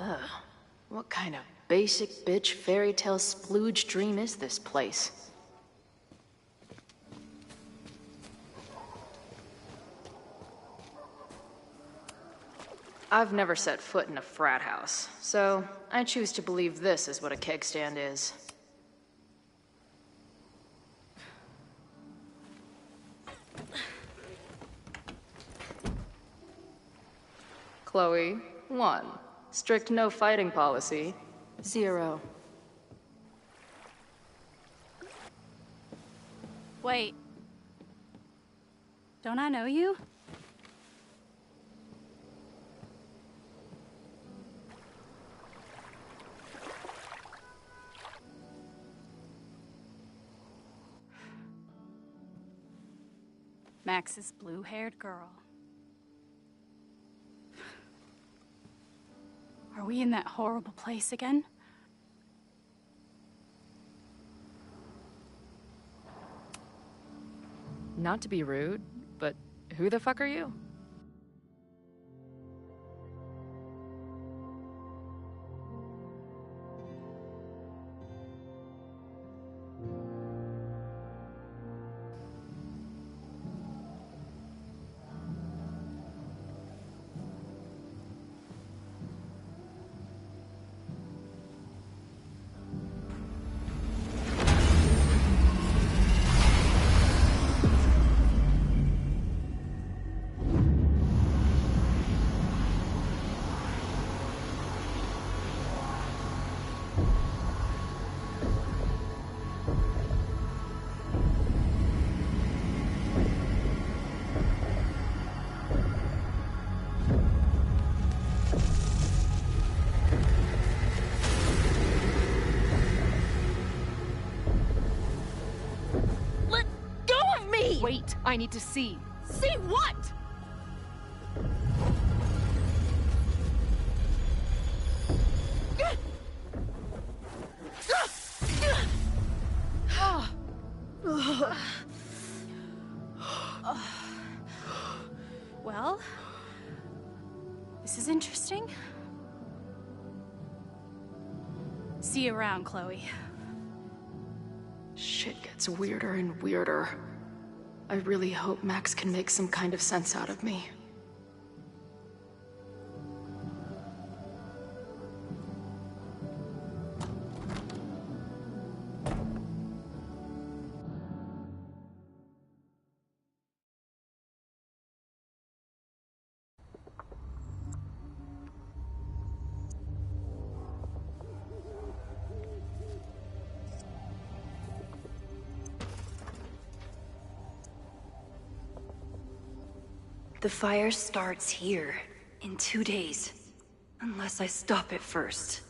Ugh. What kind of basic bitch fairy tale splooge dream is this place? I've never set foot in a frat house, so I choose to believe this is what a keg stand is. Chloe, 1. Strict no fighting policy. 0. Wait. Don't I know you? Max's blue-haired girl. Are we in that horrible place again? Not to be rude, but who the fuck are you? Wait, I need to see. See what? Well, this is interesting. See you around, Chloe. Shit gets weirder and weirder. I really hope Max can make some kind of sense out of me. The fire starts here in 2 days. Unless I stop it first.